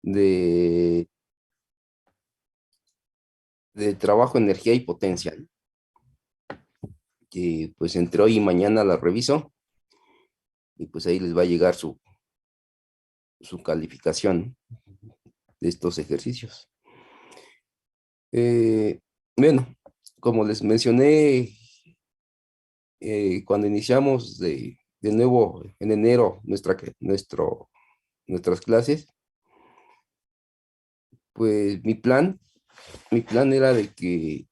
de, de trabajo, energía y potencia, ¿no? Que pues entre hoy y mañana la reviso y pues ahí les va a llegar su calificación de estos ejercicios. Eh, bueno, como les mencioné, cuando iniciamos de nuevo en enero nuestras clases, pues mi plan era de que,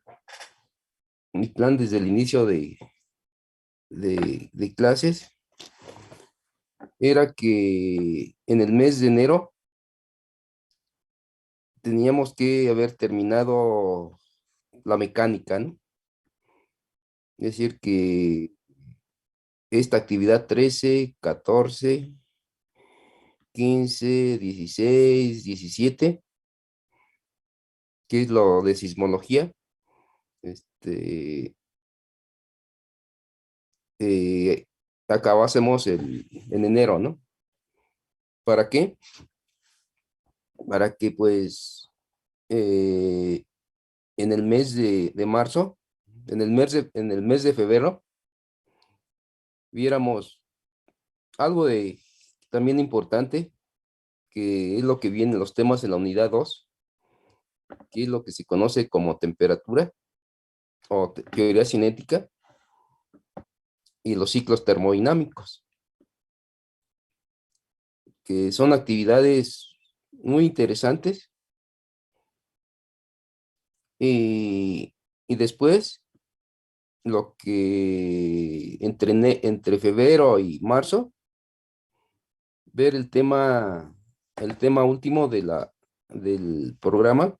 mi plan desde el inicio de clases era que en el mes de enero teníamos que haber terminado la mecánica, ¿no? Es decir, que esta actividad 13, 14, 15, 16, 17, que es lo de sismología, este, eh, acabásemos en enero, ¿no? ¿Para qué? Para que pues eh, en el mes de marzo, en el mes de febrero, viéramos algo de también importante, que es lo que viene en los temas en la unidad 2, que es lo que se conoce como temperatura o teoría cinética y los ciclos termodinámicos, que son actividades muy interesantes. Y después, lo que entre febrero y marzo, ver el tema último del programa,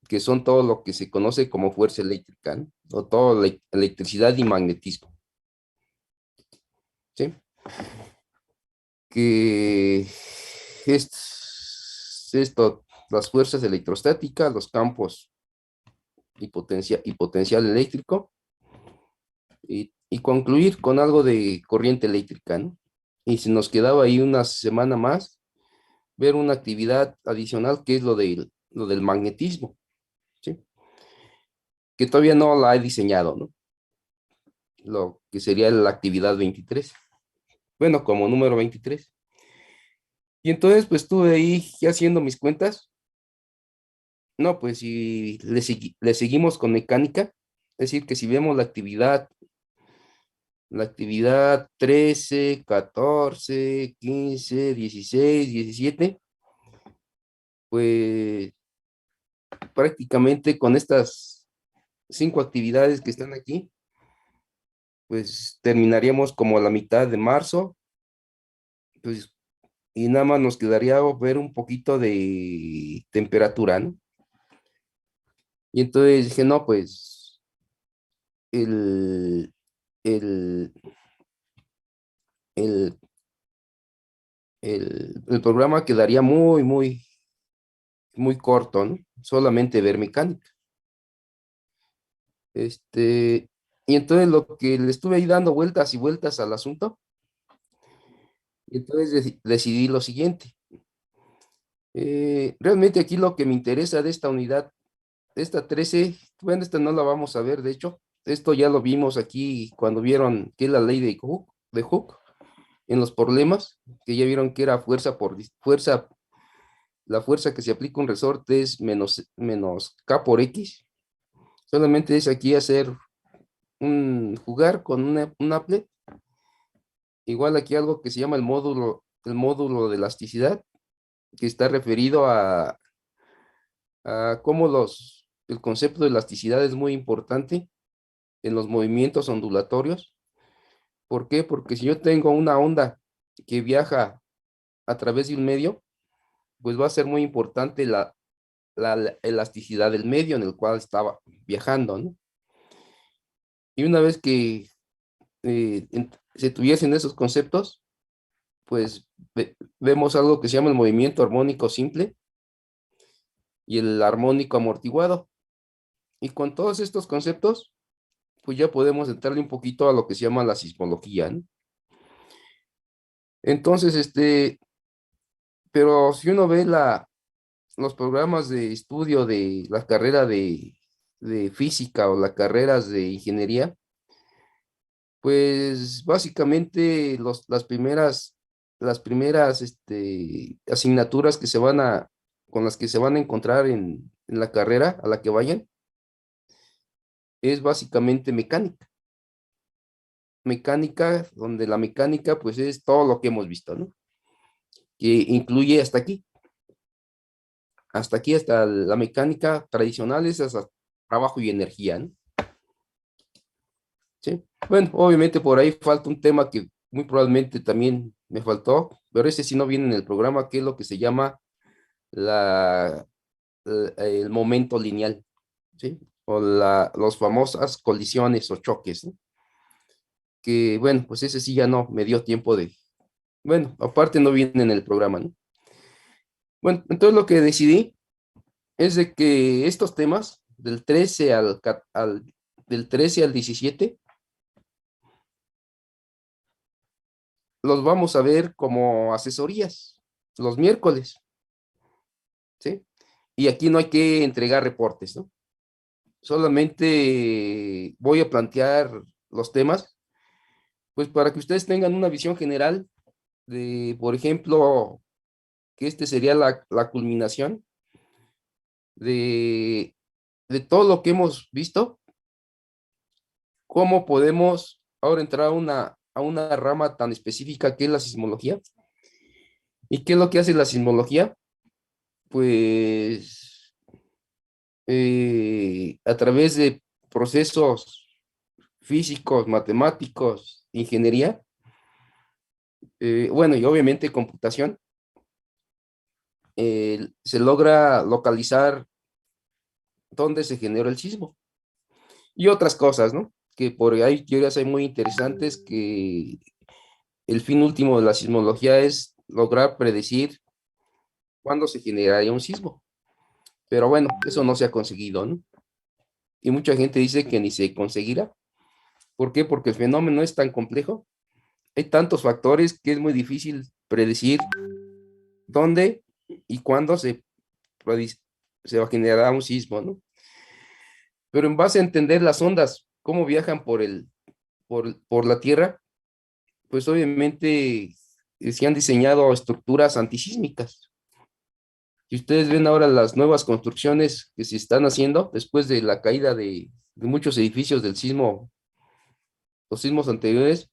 que son todo lo que se conoce como fuerza eléctrica, ¿no? O todo electricidad y magnetismo, ¿sí? Que esto, las fuerzas electrostáticas, los campos y potencial eléctrico, y concluir con algo de corriente eléctrica, ¿no? Y si nos quedaba ahí una semana más, ver una actividad adicional que es lo del magnetismo, ¿sí? Que todavía no la he diseñado, ¿no? Lo que sería la actividad 23. Bueno, como número 23. Y entonces, pues estuve ahí ya haciendo mis cuentas. No, pues si le seguimos con mecánica, es decir, que si vemos la actividad 13, 14, 15, 16, 17, pues prácticamente con estas 5 actividades que están aquí, pues terminaríamos como la mitad de marzo, pues, y nada más nos quedaría ver un poquito de temperatura, ¿no? Y entonces dije, no, pues el, el, el, el programa quedaría muy, muy, muy corto, ¿no? Solamente ver mecánica. Y entonces lo que le estuve ahí dando vueltas y vueltas al asunto, y entonces decidí lo siguiente. Realmente aquí lo que me interesa de esta unidad, esta 13, bueno, esta no la vamos a ver, de hecho, esto ya lo vimos aquí cuando vieron que es la ley de Hooke en los problemas, que ya vieron que era fuerza, la fuerza que se aplica a un resorte es menos K por X. Solamente es aquí jugar con un applet. Igual aquí algo que se llama el módulo de elasticidad, que está referido a cómo el concepto de elasticidad es muy importante en los movimientos ondulatorios. ¿Por qué? Porque si yo tengo una onda que viaja a través de un medio, pues va a ser muy importante la elasticidad del medio en el cual estaba viajando, ¿no? Y una vez que se tuviesen esos conceptos, pues vemos algo que se llama el movimiento armónico simple y el armónico amortiguado. Y con todos estos conceptos, pues ya podemos entrarle un poquito a lo que se llama la sismología, ¿no? Entonces, pero si uno ve los programas de estudio de la carrera de física o las carreras de ingeniería, pues básicamente las primeras asignaturas con las que se van a encontrar en la carrera a la que vayan, es básicamente mecánica. Mecánica, donde la mecánica pues es todo lo que hemos visto, ¿no? Que incluye hasta la mecánica tradicional, es hasta trabajo y energía, ¿no? Sí. Bueno, obviamente por ahí falta un tema que muy probablemente también me faltó, pero ese sí no viene en el programa, que es lo que se llama la, el momento lineal, ¿sí? O las famosas colisiones o choques, ¿no? Que bueno, pues ese sí ya no me dio tiempo bueno, aparte no viene en el programa, ¿no? Bueno, entonces lo que decidí es de que estos temas del 13 al 17 los vamos a ver como asesorías los miércoles, ¿sí? Y aquí no hay que entregar reportes, ¿no? Solamente voy a plantear los temas, pues para que ustedes tengan una visión general de, por ejemplo, que este sería la culminación de, de todo lo que hemos visto, cómo podemos ahora entrar a una rama tan específica que es la sismología. ¿Y qué es lo que hace la sismología? Pues a través de procesos físicos, matemáticos, ingeniería, bueno, y obviamente computación, se logra localizar dónde se generó el sismo y otras cosas, ¿no? Que por ahí teorías hay muy interesantes que el fin último de la sismología es lograr predecir cuándo se generaría un sismo. Pero bueno, eso no se ha conseguido, ¿no? Y mucha gente dice que ni se conseguirá. ¿Por qué? Porque el fenómeno es tan complejo, hay tantos factores que es muy difícil predecir dónde y cuándo se va a generar un sismo, ¿no? Pero en base a entender las ondas, cómo viajan por la Tierra, pues obviamente se han diseñado estructuras antisísmicas. Si ustedes ven ahora las nuevas construcciones que se están haciendo después de la caída de muchos edificios del sismo, los sismos anteriores,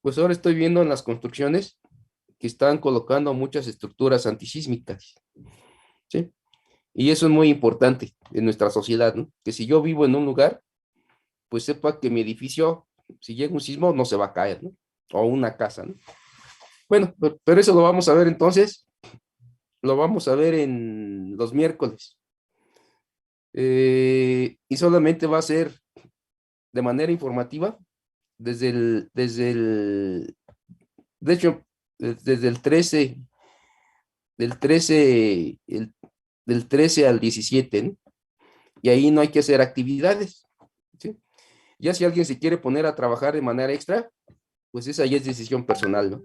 pues ahora estoy viendo en las construcciones que están colocando muchas estructuras antisísmicas, ¿sí? Y eso es muy importante en nuestra sociedad, ¿no? Que si yo vivo en un lugar, pues sepa que mi edificio, si llega un sismo, no se va a caer, ¿no? O una casa, ¿no? Bueno, pero eso lo vamos a ver entonces, lo vamos a ver en los miércoles. Y solamente va a ser de manera informativa de hecho, desde del 13, el- del 13 al 17, ¿no? Y ahí no hay que hacer actividades, ¿sí? Ya si alguien se quiere poner a trabajar de manera extra, pues esa ya es decisión personal, ¿no?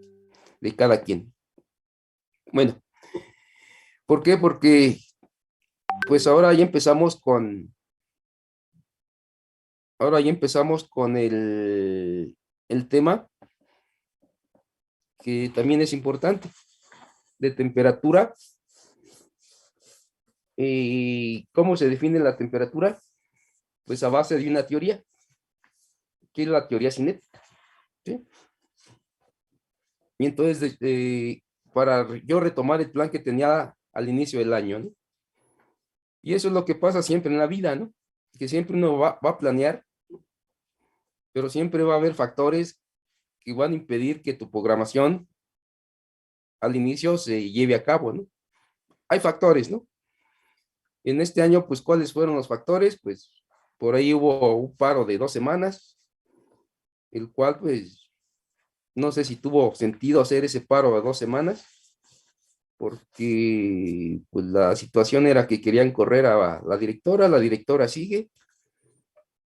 De cada quien. Bueno, ¿por qué? Porque pues ahora ya empezamos con el tema que también es importante, de temperatura. ¿Y cómo se define la temperatura? Pues a base de una teoría, que es la teoría cinética, ¿sí? Y entonces, para yo retomar el plan que tenía al inicio del año, ¿no? Y eso es lo que pasa siempre en la vida, ¿no? Que siempre uno va a planear, pero siempre va a haber factores que van a impedir que tu programación al inicio se lleve a cabo, ¿no? Hay factores, ¿no? En este año, pues, ¿cuáles fueron los factores? Pues, por ahí hubo un paro de 2 semanas, el cual, pues, no sé si tuvo sentido hacer ese paro de 2 semanas, porque, pues, la situación era que querían correr a la directora sigue,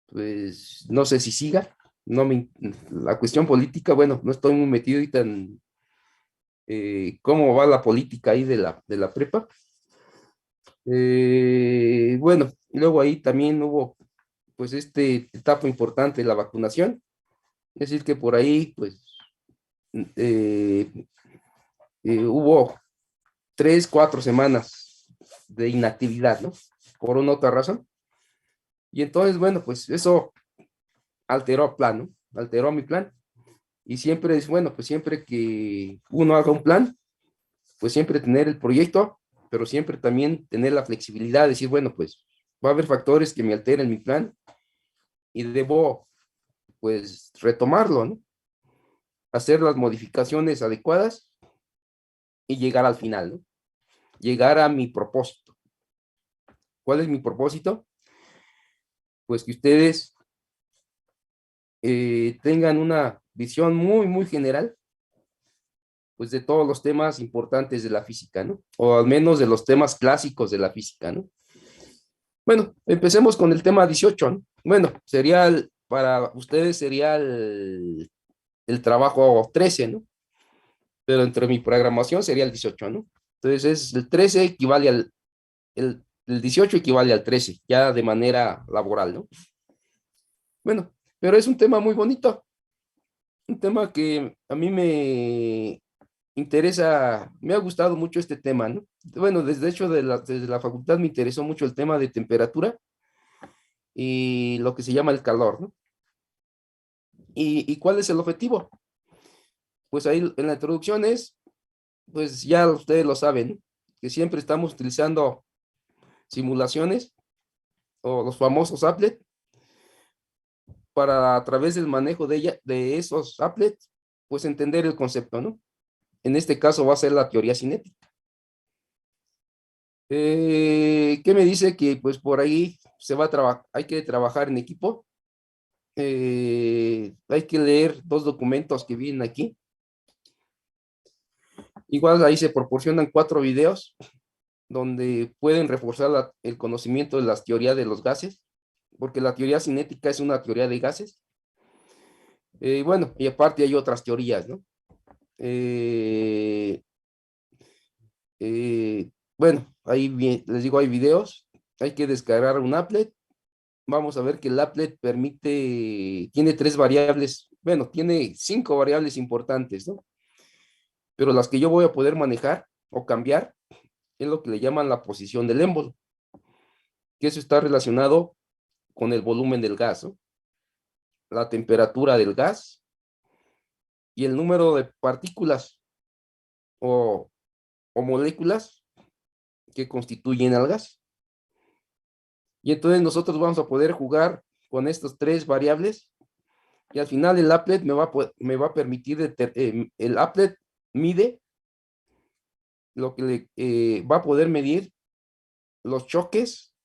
pues, no sé si siga, la cuestión política, bueno, no estoy muy metido ahorita en cómo va la política ahí de la prepa, Bueno, y luego ahí también hubo, pues, etapa importante, la vacunación. Es decir, que por ahí, pues, eh, hubo 3, 4 semanas de inactividad, ¿no? Por una otra razón. Y entonces, bueno, pues eso alteró el plan, ¿no? Alteró mi plan. Y siempre es, bueno, pues siempre que uno haga un plan, pues siempre tener el proyecto, pero siempre también tener la flexibilidad de decir, bueno, pues va a haber factores que me alteren mi plan y debo, pues, retomarlo, ¿no? Hacer las modificaciones adecuadas y llegar al final, ¿no? Llegar a mi propósito. ¿Cuál es mi propósito? Pues que ustedes tengan una visión muy, muy general, pues de todos los temas importantes de la física, ¿no? O al menos de los temas clásicos de la física, ¿no? Bueno, empecemos con el tema 18, ¿no? Bueno, para ustedes sería el trabajo 13, ¿no? Pero entre mi programación sería el 18, ¿no? Entonces el 13 equivale el 18 equivale al 13, ya de manera laboral, ¿no? Bueno, pero es un tema muy bonito, un tema que a mí me interesa, me ha gustado mucho este tema, ¿no? Bueno, desde hecho desde la facultad me interesó mucho el tema de temperatura y lo que se llama el calor, ¿no? ¿Y cuál es el objetivo? Pues ahí en la introducción es, pues ya ustedes lo saben, ¿no? Que siempre estamos utilizando simulaciones o los famosos applet para a través del manejo de esos applets, pues entender el concepto, ¿no? En este caso va a ser la teoría cinética. ¿Qué me dice? Que pues por ahí hay que trabajar en equipo. Hay que leer 2 documentos que vienen aquí. Igual ahí se proporcionan 4 videos donde pueden reforzar el conocimiento de las teorías de los gases, porque la teoría cinética es una teoría de gases. Bueno, y aparte hay otras teorías, ¿no? Eh, bueno, ahí les digo, hay videos, hay que descargar un applet. Vamos a ver que el applet tiene 3 variables, bueno, tiene 5 variables importantes, ¿no? Pero las que yo voy a poder manejar o cambiar es lo que le llaman la posición del émbolo, que eso está relacionado con el volumen del gas, ¿no? La temperatura del gas y el número de partículas o, o moléculas que constituyen al gas. Y entonces nosotros vamos a poder jugar con estas 3 variables y al final el applet me va a permitir, el applet mide lo que va a poder medir los choques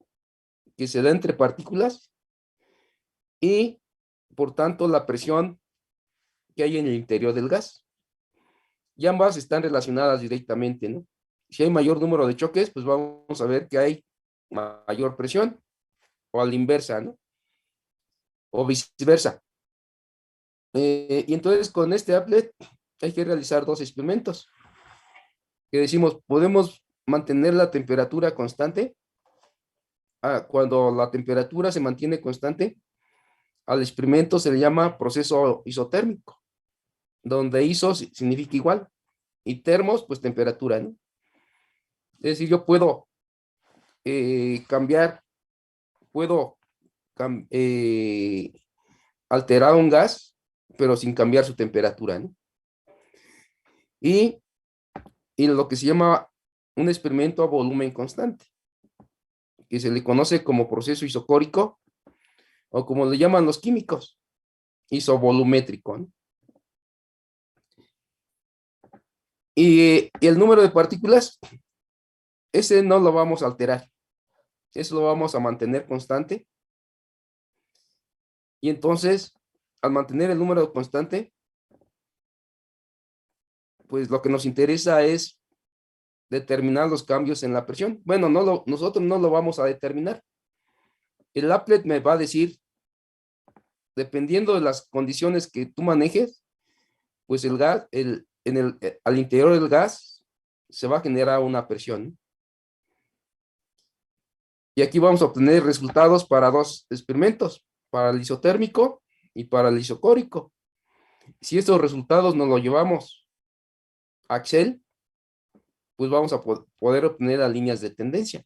que se da entre partículas y por tanto la presión que hay en el interior del gas. Y ambas están relacionadas directamente, ¿no? Si hay mayor número de choques, pues vamos a ver que hay mayor presión o a la inversa, ¿no? O viceversa. Y entonces con este applet hay que realizar 2 experimentos que decimos, podemos mantener la temperatura constante. Cuando la temperatura se mantiene constante, al experimento se le llama proceso isotérmico, donde iso significa igual y termos, pues temperatura, ¿no? Es decir, yo puedo cambiar, puedo alterar un gas, pero sin cambiar su temperatura, ¿no? Y, y lo que se llama un experimento a volumen constante, que se le conoce como proceso isocórico o como le llaman los químicos, isovolumétrico, ¿no? Y el número de partículas, ese no lo vamos a alterar, eso lo vamos a mantener constante. Y entonces, al mantener el número constante, pues lo que nos interesa es determinar los cambios en la presión. Bueno, nosotros no lo vamos a determinar. El applet me va a decir, dependiendo de las condiciones que tú manejes, pues el gas, al interior del gas se va a generar una presión. Y aquí vamos a obtener resultados para dos experimentos, para el isotérmico y para el isocórico. Si estos resultados nos los llevamos a Excel, pues vamos a poder obtener las líneas de tendencia.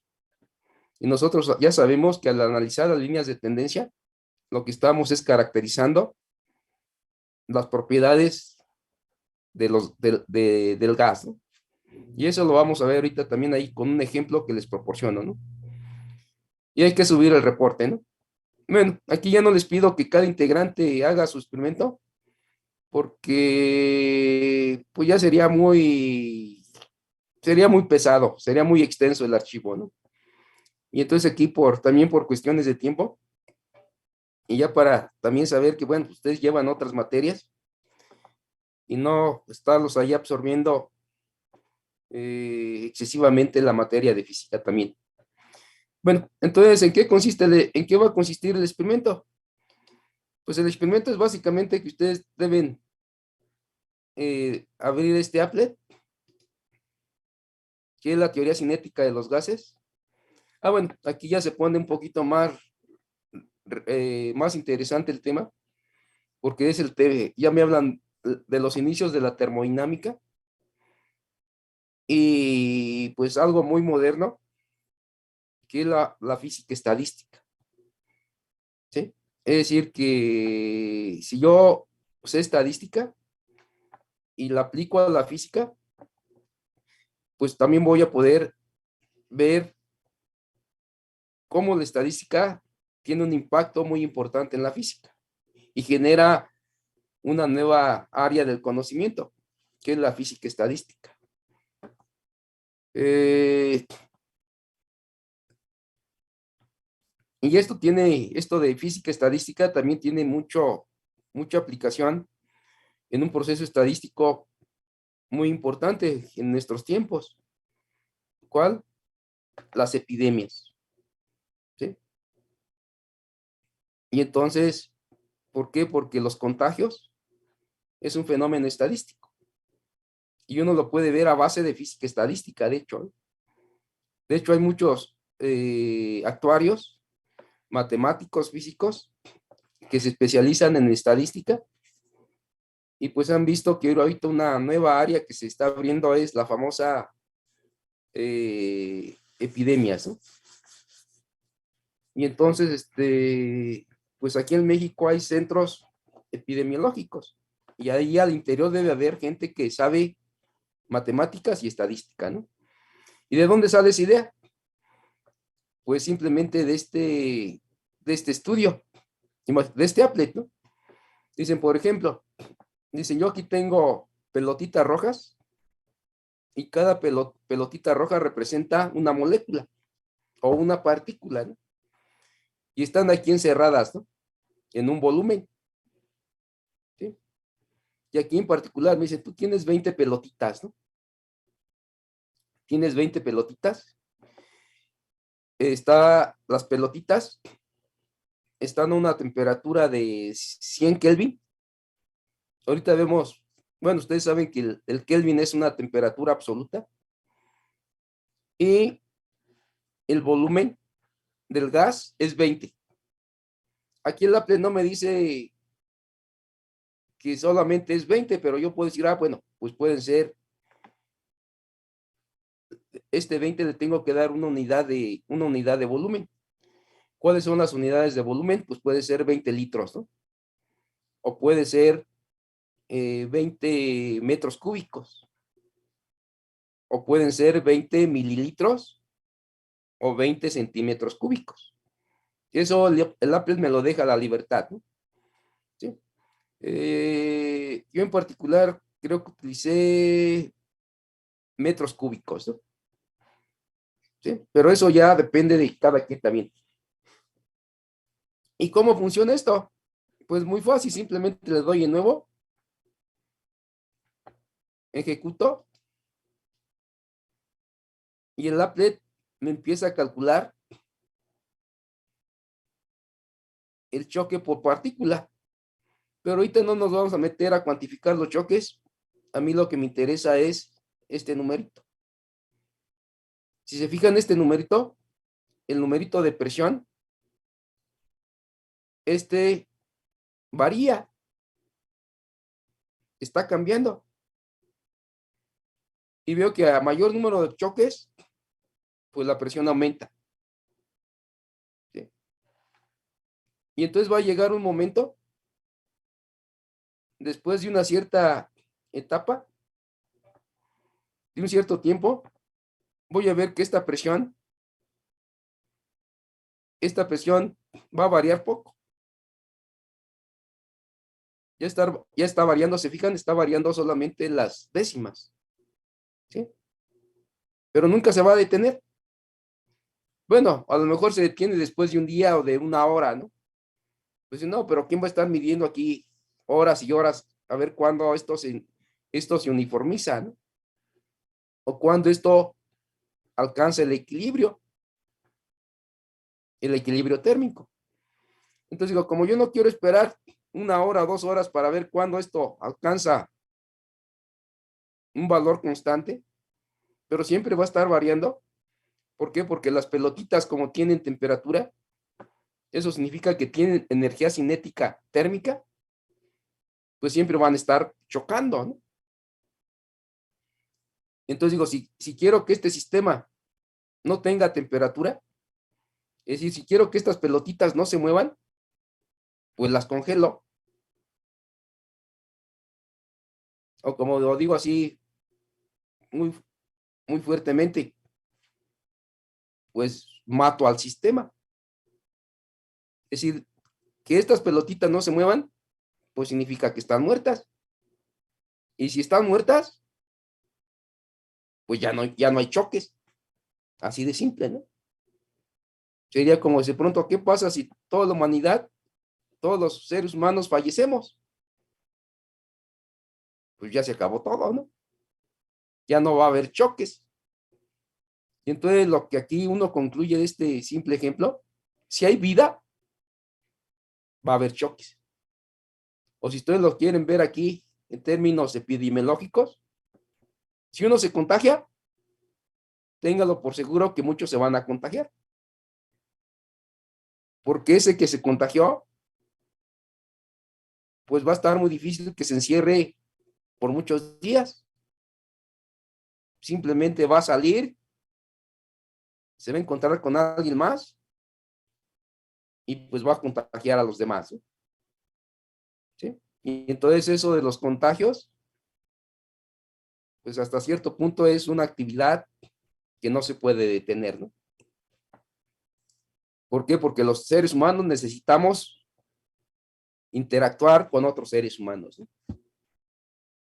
Y nosotros ya sabemos que al analizar las líneas de tendencia, lo que estamos es caracterizando las propiedades del gas, ¿no? Y eso lo vamos a ver ahorita también ahí con un ejemplo que les proporciono, ¿no? Y hay que subir el reporte, ¿no? Bueno, aquí ya no les pido que cada integrante haga su experimento, porque pues ya sería muy pesado, sería muy extenso el archivo, ¿no? Y entonces aquí también por cuestiones de tiempo, y ya para también saber que, bueno, ustedes llevan otras materias y no estarlos ahí absorbiendo excesivamente la materia de física también. Bueno, entonces, ¿en qué va a consistir el experimento? Pues el experimento es básicamente que ustedes deben abrir este applet, que es la teoría cinética de los gases. Bueno, aquí ya se pone un poquito más interesante el tema, porque ya me hablan de los inicios de la termodinámica y pues algo muy moderno, que es la física estadística, ¿sí? Es decir, que si yo sé estadística y la aplico a la física, pues también voy a poder ver cómo la estadística tiene un impacto muy importante en la física y genera una nueva área del conocimiento, que es la física estadística. Y esto de física estadística también tiene mucha aplicación en un proceso estadístico muy importante en nuestros tiempos. ¿Cuál? Las epidemias, ¿sí? Y entonces, ¿por qué? Porque los contagios es un fenómeno estadístico y uno lo puede ver a base de física estadística, de hecho, ¿eh? De hecho, hay muchos actuarios, matemáticos, físicos, que se especializan en estadística y pues han visto que ahorita una nueva área que se está abriendo es la famosa epidemias, ¿no? Y entonces, pues aquí en México hay centros epidemiológicos y ahí al interior debe haber gente que sabe matemáticas y estadística, ¿no? ¿Y de dónde sale esa idea? Pues simplemente de este estudio, de este applet, ¿no? Dicen, por ejemplo, yo aquí tengo pelotitas rojas y cada pelotita roja representa una molécula o una partícula, ¿no? Y están aquí encerradas, ¿no? En un volumen, ¿sí? Y aquí en particular me dicen, tú tienes 20 pelotitas, ¿no? Tienes 20 pelotitas. Las pelotitas están a una temperatura de 100 Kelvin. Ahorita vemos, bueno, ustedes saben que el Kelvin es una temperatura absoluta y el volumen del gas es 20. Aquí el applet no me dice que solamente es 20, pero yo puedo decir, bueno, pues pueden ser, 20 le tengo que dar una unidad de volumen. ¿Cuáles son las unidades de volumen? Pues puede ser 20 litros, ¿no? O puede ser 20 metros cúbicos, o pueden ser 20 mililitros o 20 centímetros cúbicos. Eso el applet me lo deja a la libertad, ¿no? ¿Sí? Yo en particular creo que utilicé metros cúbicos, ¿no? ¿Sí? Pero eso ya depende de cada quien también. ¿Y cómo funciona esto? Pues muy fácil, simplemente le doy en nuevo, ejecuto y el applet me empieza a calcular el choque por partícula. Pero ahorita no nos vamos a meter a cuantificar los choques. A mí lo que me interesa es este numerito. Si se fijan, este numerito el numerito de presión, varía, está cambiando. Y veo que a mayor número de choques, pues la presión aumenta. ¿Sí? Y entonces va a llegar un momento, después de una cierta etapa, de un cierto tiempo, voy a ver que esta presión va a variar poco. Ya está variando, se fijan, está variando solamente las décimas, ¿sí? Pero nunca se va a detener. Bueno, a lo mejor se detiene después de un día o de una hora, ¿no? Pues no, pero ¿quién va a estar midiendo aquí horas y horas a ver cuándo esto se uniformiza, ¿no? O cuándo esto alcanza el equilibrio térmico. Entonces digo, como yo no quiero esperar una hora, 2 horas para ver cuándo esto alcanza un valor constante, pero siempre va a estar variando. ¿Por qué? Porque las pelotitas, como tienen temperatura, eso significa que tienen energía cinética térmica, pues siempre van a estar chocando, ¿no? Entonces digo, si quiero que este sistema no tenga temperatura, es decir, si quiero que estas pelotitas no se muevan, pues las congelo. O como lo digo así, muy, muy fuertemente, pues mato al sistema. Es decir, que estas pelotitas no se muevan, pues significa que están muertas. Y si están muertas, pues ya no hay choques. Así de simple, ¿no? Sería como si de pronto, ¿qué pasa si toda la humanidad, todos los seres humanos fallecemos? Pues ya se acabó todo, ¿no? Ya no va a haber choques. Y entonces lo que aquí uno concluye de este simple ejemplo, si hay vida, va a haber choques. O si ustedes lo quieren ver aquí en términos epidemiológicos, si uno se contagia, téngalo por seguro que muchos se van a contagiar. Porque ese que se contagió, pues va a estar muy difícil que se encierre por muchos días. Simplemente va a salir, se va a encontrar con alguien más y pues va a contagiar a los demás, ¿sí? ¿Sí? Y entonces eso de los contagios, pues hasta cierto punto es una actividad que no se puede detener, ¿no? ¿Por qué? Porque los seres humanos necesitamos interactuar con otros seres humanos, ¿no?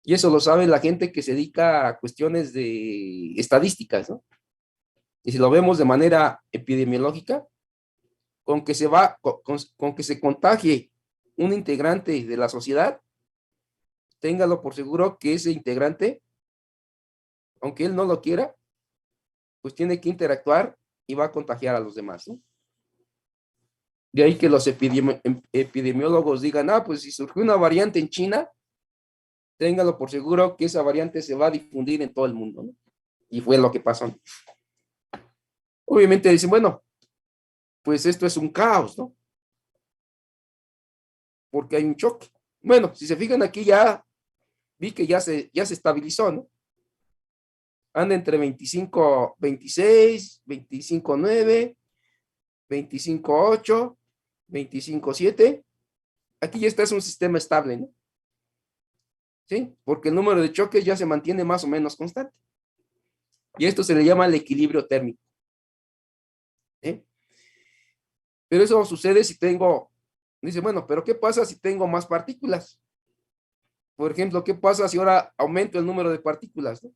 Y eso lo sabe la gente que se dedica a cuestiones de estadísticas, ¿no? Y si lo vemos de manera epidemiológica, con que se contagie un integrante de la sociedad, téngalo por seguro que ese integrante, aunque él no lo quiera, pues tiene que interactuar y va a contagiar a los demás, ¿no? De ahí que los epidemiólogos digan, pues si surgió una variante en China, téngalo por seguro que esa variante se va a difundir en todo el mundo, ¿no? Y fue lo que pasó. Obviamente dicen, bueno, pues esto es un caos, ¿no? Porque hay un choque. Bueno, si se fijan aquí ya vi que ya se estabilizó, ¿no? Anda entre 25, 26, 25, 9, 25, 8, 25, 7. Aquí ya está, es un sistema estable, ¿no? ¿Sí? Porque el número de choques ya se mantiene más o menos constante. Y esto se le llama el equilibrio térmico. ¿Sí? Pero eso sucede si dice, bueno, pero ¿qué pasa si tengo más partículas? Por ejemplo, ¿qué pasa si ahora aumento el número de partículas, ¿no?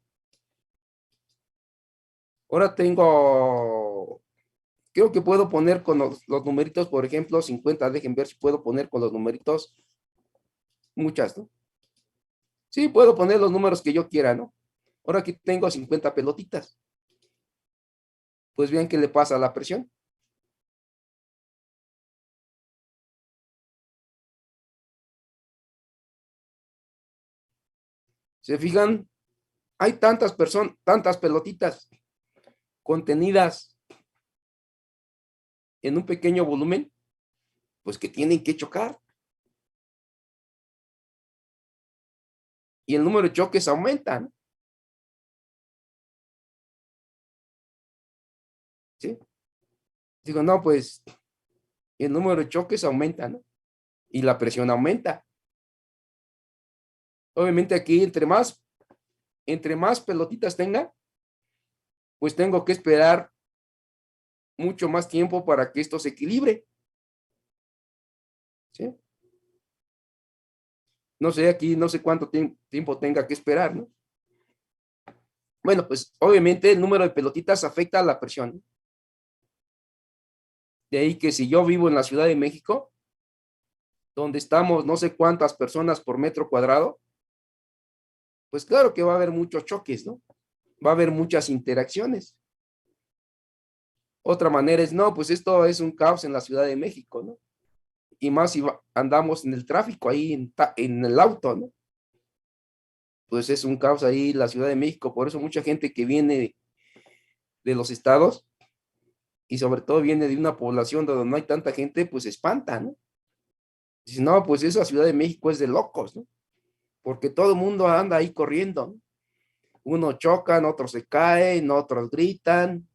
Ahora creo que puedo poner con los numeritos, por ejemplo, 50. Dejen ver si puedo poner con los numeritos muchas, ¿no? Sí, puedo poner los números que yo quiera, ¿no? Ahora aquí tengo 50 pelotitas. Pues bien, ¿qué le pasa a la presión? ¿Se fijan? Hay tantas pelotitas contenidas en un pequeño volumen, pues que tienen que chocar. Y el número de choques aumenta, ¿no? ¿Sí? Digo, no, pues el número de choques aumenta, ¿no? Y la presión aumenta. Obviamente aquí, entre más pelotitas tenga, pues tengo que esperar mucho más tiempo para que esto se equilibre, ¿sí? No sé, aquí no sé cuánto tiempo tenga que esperar, ¿no? Bueno, pues obviamente el número de pelotitas afecta a la presión, ¿no? De ahí que si yo vivo en la Ciudad de México, donde estamos no sé cuántas personas por metro cuadrado, pues claro que va a haber muchos choques, ¿no? Va a haber muchas interacciones. Otra manera es, no, pues esto es un caos en la Ciudad de México, ¿no? Y más si andamos en el tráfico ahí en el auto, ¿no? Pues es un caos ahí la Ciudad de México. Por eso mucha gente que viene de los estados y sobre todo viene de una población donde no hay tanta gente, pues se espanta, ¿no? Dice, no, pues esa Ciudad de México es de locos, ¿no? Porque todo el mundo anda ahí corriendo, ¿no? Unos chocan, otros se caen, otros gritan.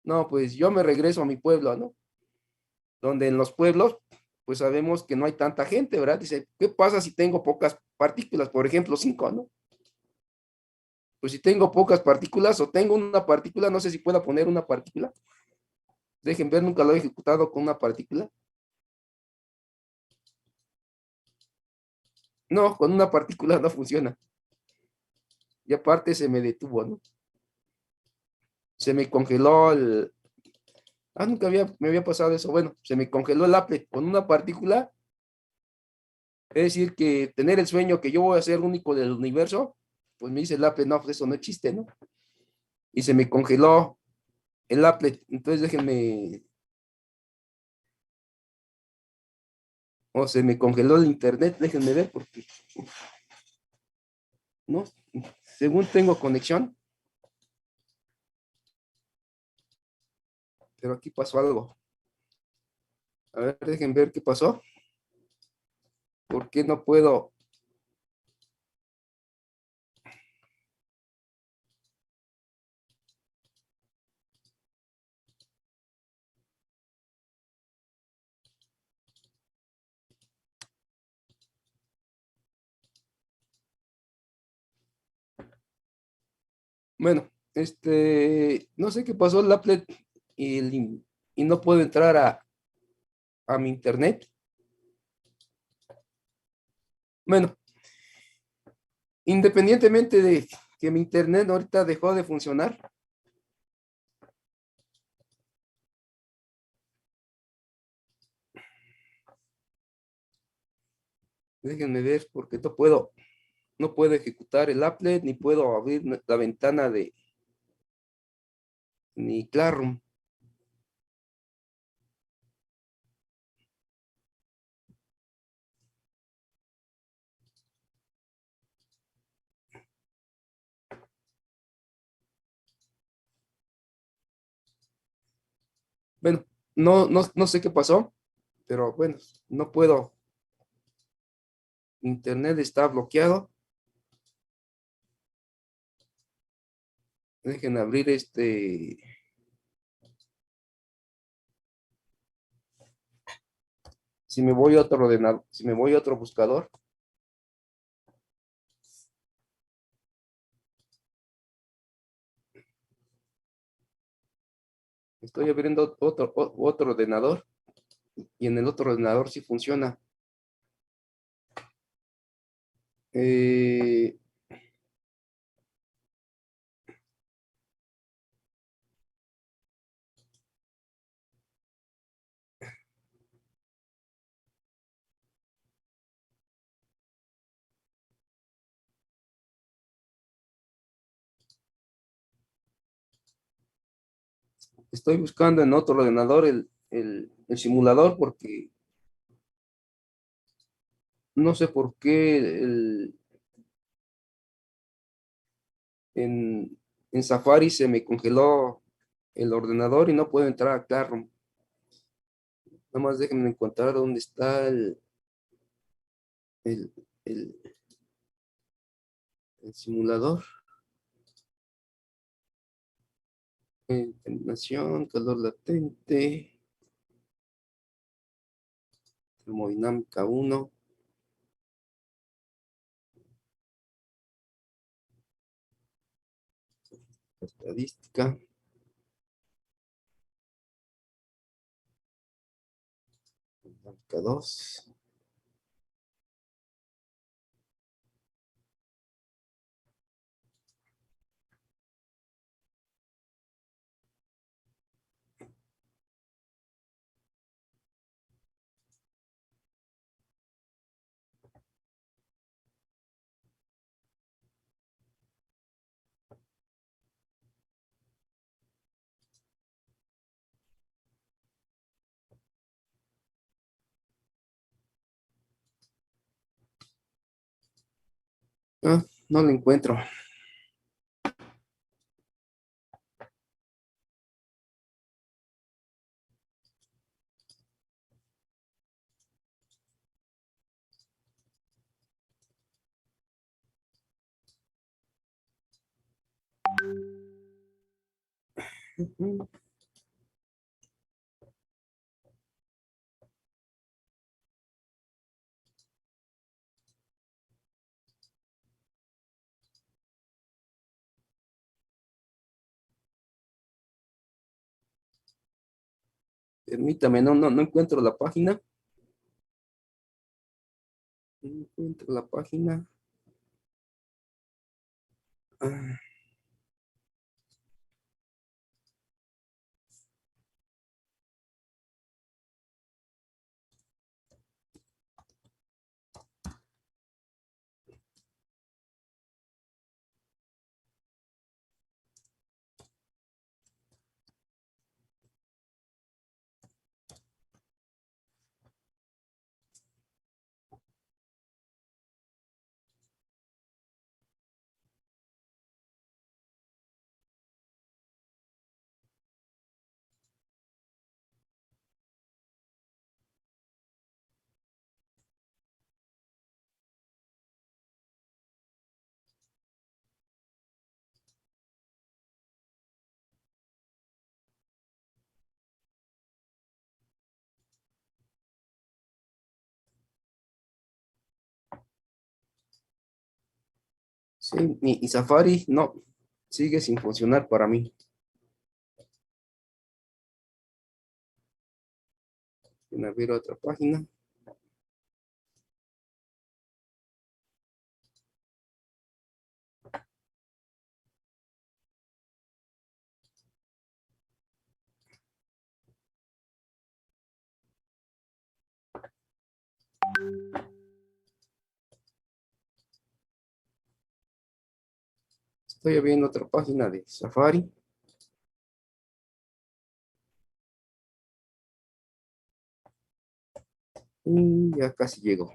No, pues yo me regreso a mi pueblo, ¿no? Donde en los pueblos, pues sabemos que no hay tanta gente, ¿verdad? Dice, ¿qué pasa si tengo pocas partículas? Por ejemplo, 5, ¿no? Pues si tengo pocas partículas o tengo una partícula, no sé si pueda poner una partícula. Dejen ver, nunca lo he ejecutado con una partícula. No, con una partícula no funciona. Y aparte se me detuvo, ¿no? Se me congeló el... nunca me había pasado eso. Bueno, se me congeló el Apple con una partícula. Es decir, que tener el sueño que yo voy a ser único del universo, pues me dice el Apple, no, pues eso no existe, ¿no? Y se me congeló el Apple. Entonces déjenme... O se me congeló el internet, déjenme ver porque... No, según tengo conexión, pero aquí pasó algo. A ver, dejen ver qué pasó. ¿Por qué no puedo? Bueno, no sé qué pasó el Apple y no puedo entrar a mi internet. Bueno, independientemente de que mi internet ahorita dejó de funcionar, déjenme ver porque no puedo ejecutar el applet, ni puedo abrir la ventana de ni Classroom. Bueno, no sé qué pasó, pero bueno, no puedo. Internet está bloqueado. Dejen abrir si me voy a otro ordenador, si me voy a otro buscador, estoy abriendo otro ordenador y en el otro ordenador sí funciona. Eh, Estoy buscando en otro ordenador el simulador porque no sé por qué en Safari se me congeló el ordenador y no puedo entrar a Classroom. Nada más déjenme encontrar dónde está el, el- el simulador. Terminación, calor latente, termodinámica uno, estadística. Dinámica 2. Ah, no lo encuentro. Permítame, no encuentro la página. No encuentro la página. Ah, sí, y Safari no, sigue sin funcionar para mí. Voy a ver otra página. Estoy viendo otra página de Safari. Y ya casi llego.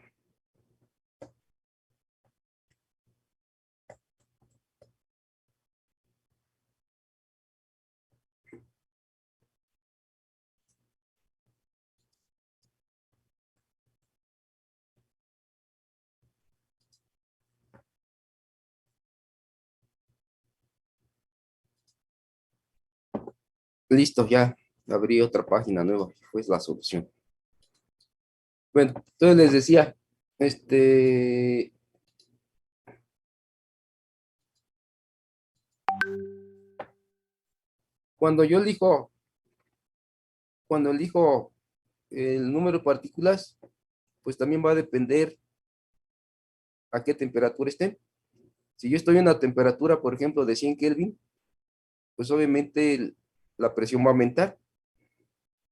Listo, ya abrí otra página nueva. Fue la solución. Bueno, entonces les decía, este, cuando yo elijo, cuando elijo el número de partículas, pues también va a depender a qué temperatura esté. Si yo estoy en una temperatura, por ejemplo, de 100 Kelvin, pues obviamente la presión va a aumentar.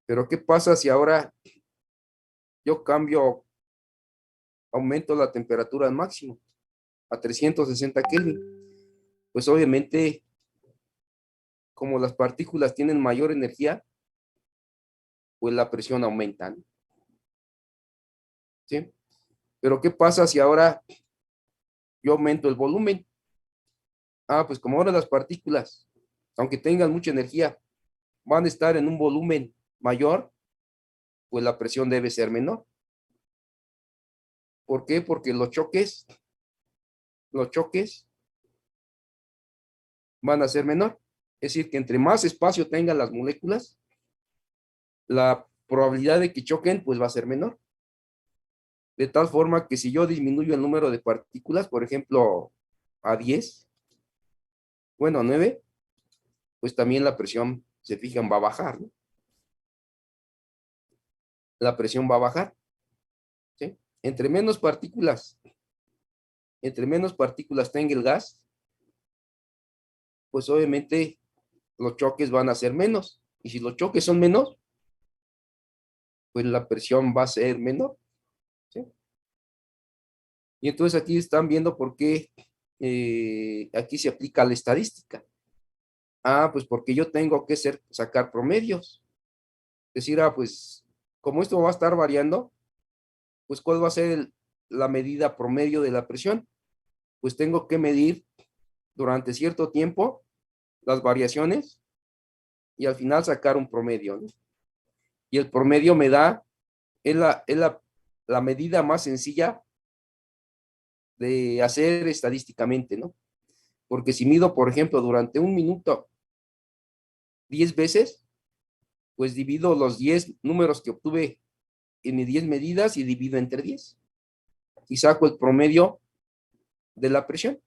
Pero ¿qué pasa si ahora yo cambio, aumento la temperatura al máximo, a 360 Kelvin? Pues obviamente, como las partículas tienen mayor energía, pues la presión aumenta, ¿no? ¿Sí? Pero ¿qué pasa si ahora yo aumento el volumen? Ah, pues como ahora las partículas, aunque tengan mucha energía, van a estar en un volumen mayor, pues la presión debe ser menor. ¿Por qué? Porque los choques van a ser menor. Es decir, que entre más espacio tengan las moléculas, la probabilidad de que choquen, pues va a ser menor. De tal forma que si yo disminuyo el número de partículas, por ejemplo, a 10, bueno, a 9, pues también la presión, se fijan, va a bajar, ¿no? La presión va a bajar, ¿sí? Entre menos partículas tenga el gas, pues obviamente los choques van a ser menos. Y si los choques son menos, pues la presión va a ser menor, ¿sí? Y entonces aquí están viendo por qué aquí se aplica la estadística. Ah, pues porque yo tengo que sacar promedios. Es decir, pues como esto va a estar variando, pues ¿cuál va a ser la medida promedio de la presión? Pues tengo que medir durante cierto tiempo las variaciones y al final sacar un promedio, ¿no? Y el promedio me da, es la medida más sencilla de hacer estadísticamente, ¿no? Porque si mido, por ejemplo, durante un minuto 10 veces, pues divido los 10 números que obtuve en mis 10 medidas y divido entre 10 y saco el promedio de la presión.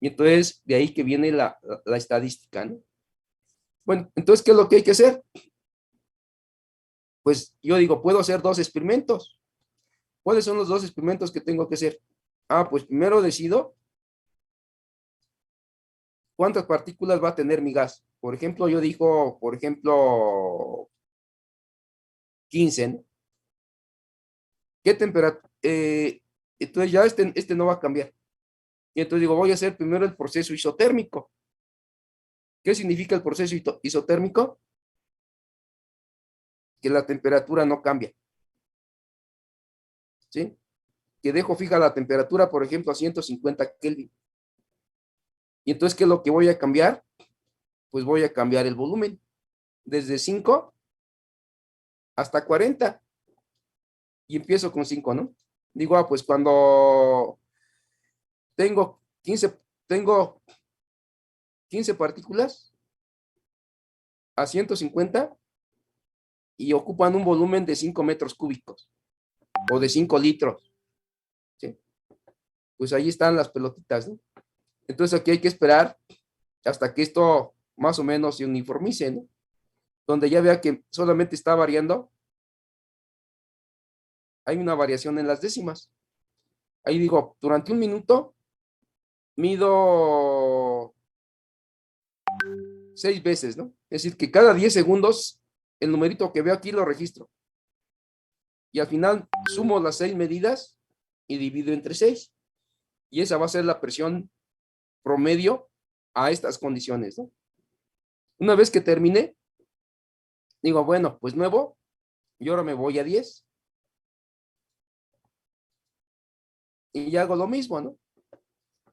Y entonces de ahí que viene la estadística, ¿no? Bueno, entonces, ¿qué es lo que hay que hacer? Pues yo digo, puedo hacer dos experimentos. ¿Cuáles son los dos experimentos que tengo que hacer? Ah, pues primero decido cuántas partículas va a tener mi gas. Por ejemplo, yo digo, por ejemplo, 15, ¿no? ¿Qué temperatura? Entonces ya este no va a cambiar. Y entonces digo, voy a hacer primero el proceso isotérmico. ¿Qué significa el proceso isotérmico? Que la temperatura no cambia, ¿sí? Que dejo fija la temperatura, por ejemplo, a 150 Kelvin. Y entonces, ¿qué es lo que voy a cambiar? Pues voy a cambiar el volumen desde 5 hasta 40 y empiezo con 5, ¿no? Digo, pues cuando tengo 15 partículas a 150 y ocupan un volumen de 5 metros cúbicos o de 5 litros, ¿sí? Pues ahí están las pelotitas, ¿no? Entonces aquí hay que esperar hasta que esto más o menos se uniformice, ¿no? Donde ya vea que solamente está variando, hay una variación en las décimas. Ahí digo, durante un minuto mido 6 veces, ¿no? Es decir, que cada 10 segundos el numerito que veo aquí lo registro. Y al final sumo las 6 medidas y divido entre 6. Y esa va a ser la presión promedio a estas condiciones, ¿no? Una vez que termine, digo, bueno, pues nuevo, y ahora me voy a 10 y ya hago lo mismo, ¿no?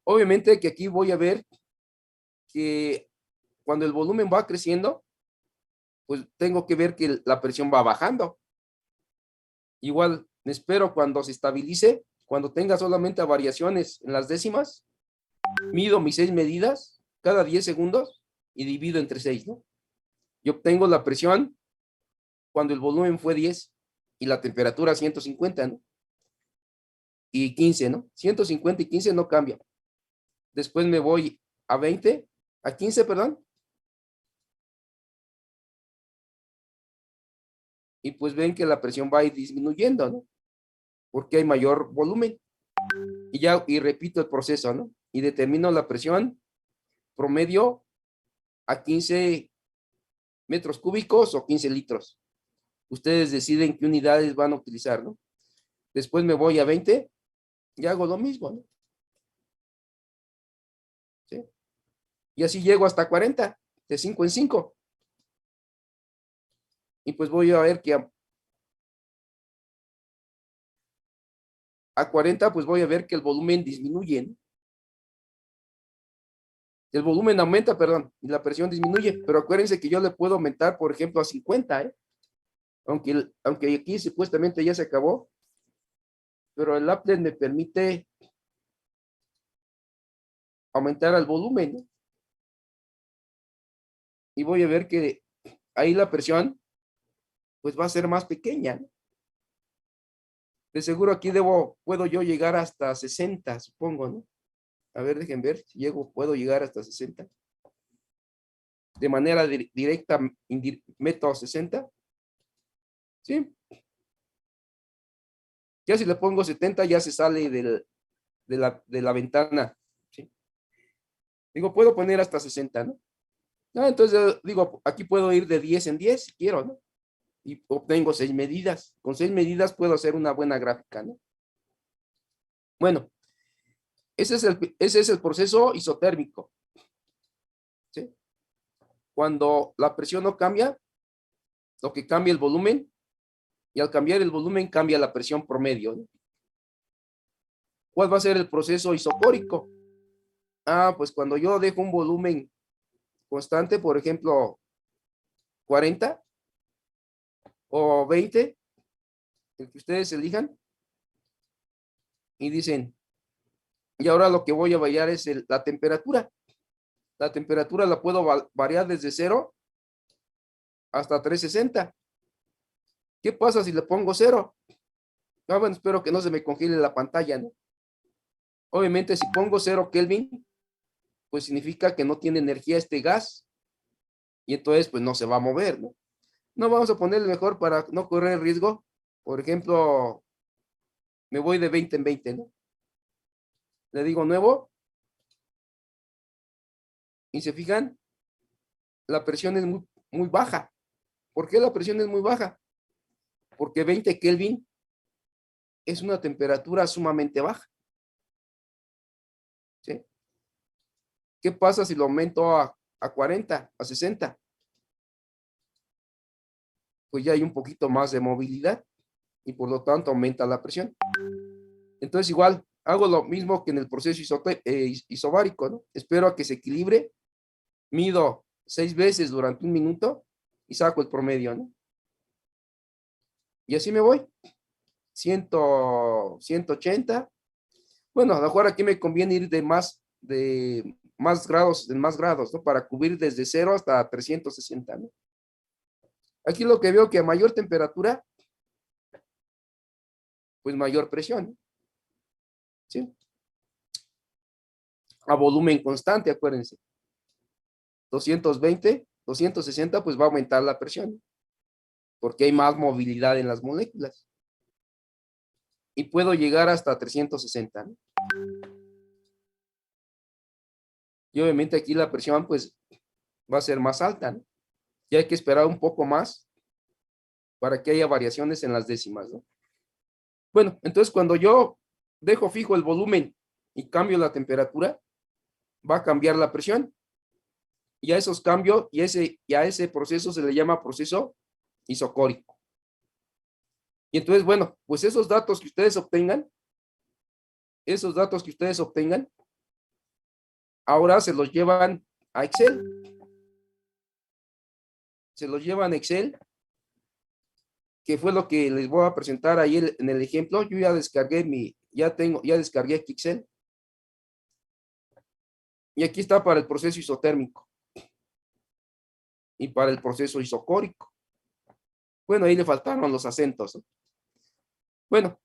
Obviamente que aquí voy a ver que cuando el volumen va creciendo, pues tengo que ver que la presión va bajando. Igual, me espero cuando se estabilice, cuando tenga solamente variaciones en las décimas, mido mis 6 medidas cada 10 segundos y divido entre 6, ¿no? Y obtengo la presión cuando el volumen fue 10 y la temperatura 150, ¿no? Y 15, ¿no? 150 y 15 no cambian. Después me voy a 20, a 15, perdón, y pues ven que la presión va a ir disminuyendo, ¿no? Porque hay mayor volumen. Y ya, y repito el proceso, ¿no? Y determino la presión promedio a 15 metros cúbicos o 15 litros. Ustedes deciden qué unidades van a utilizar, ¿no? Después me voy a 20 y hago lo mismo, ¿no? ¿Sí? Y así llego hasta 40, de 5 en 5. Y pues voy a ver que a 40, pues voy a ver que el volumen disminuye, ¿no? El volumen aumenta, perdón, y la presión disminuye, pero acuérdense que yo le puedo aumentar, por ejemplo, a 50, ¿eh? Aunque aquí supuestamente ya se acabó, pero el applet me permite aumentar el volumen, ¿no? Y voy a ver que ahí la presión pues va a ser más pequeña, ¿no? De seguro aquí puedo yo llegar hasta 60, supongo, ¿no? A ver, dejen ver si puedo llegar hasta 60. De manera directa, meto 60. ¿Sí? Ya si le pongo 70, ya se sale de la ventana. ¿Sí? Digo, puedo poner hasta 60, ¿no? Ah, entonces, digo, aquí puedo ir de 10 en 10 si quiero, ¿no? Y obtengo 6 medidas. Con 6 medidas puedo hacer una buena gráfica, ¿no? Bueno, ese es el proceso isotérmico. ¿Sí? Cuando la presión no cambia, lo que cambia el volumen, y al cambiar el volumen cambia la presión promedio, ¿no? ¿Cuál va a ser el proceso isocórico? Ah, pues cuando yo dejo un volumen constante, por ejemplo, 40 o 20, el que ustedes elijan, y dicen, y ahora lo que voy a variar es la temperatura. La temperatura la puedo variar desde 0 hasta 360. ¿Qué pasa si le pongo 0? Ah, bueno, espero que no se me congele la pantalla, ¿no? Obviamente, si pongo 0 Kelvin, pues significa que no tiene energía este gas, y entonces, pues no se va a mover, ¿no? No, vamos a ponerle mejor para no correr riesgo. Por ejemplo, me voy de 20 en 20, ¿no? Le digo nuevo, y se fijan, la presión es muy, muy baja. ¿Por qué la presión es muy baja? Porque 20 Kelvin es una temperatura sumamente baja. ¿Sí? ¿Qué pasa si lo aumento a 40, a 60? Pues ya hay un poquito más de movilidad y por lo tanto aumenta la presión. Entonces igual hago lo mismo que en el proceso isobárico, ¿no? Espero a que se equilibre, mido 6 veces durante un minuto y saco el promedio, ¿no? Y así me voy. 100, 180. Bueno, a lo mejor aquí me conviene ir de más grados, ¿no? Para cubrir desde 0 hasta 360, ¿no? Aquí lo que veo que a mayor temperatura, pues mayor presión, ¿no? ¿Sí? A volumen constante, acuérdense. 220, 260, pues va a aumentar la presión, porque hay más movilidad en las moléculas. Y puedo llegar hasta 360, ¿no? Y obviamente aquí la presión, pues, va a ser más alta, ¿no? Y hay que esperar un poco más para que haya variaciones en las décimas, ¿no? Bueno, entonces cuando yo dejo fijo el volumen y cambio la temperatura, va a cambiar la presión. Y a esos cambios y a ese proceso se le llama proceso isocórico. Y entonces, bueno, pues esos datos que ustedes obtengan, ahora se los llevan a Excel. Se los llevan a Excel, que fue lo que les voy a presentar ahí en el ejemplo. Yo ya descargué ya descargué aquí Excel. Y aquí está para el proceso isotérmico y para el proceso isocórico. Bueno, ahí le faltaron los acentos, ¿no? Bueno,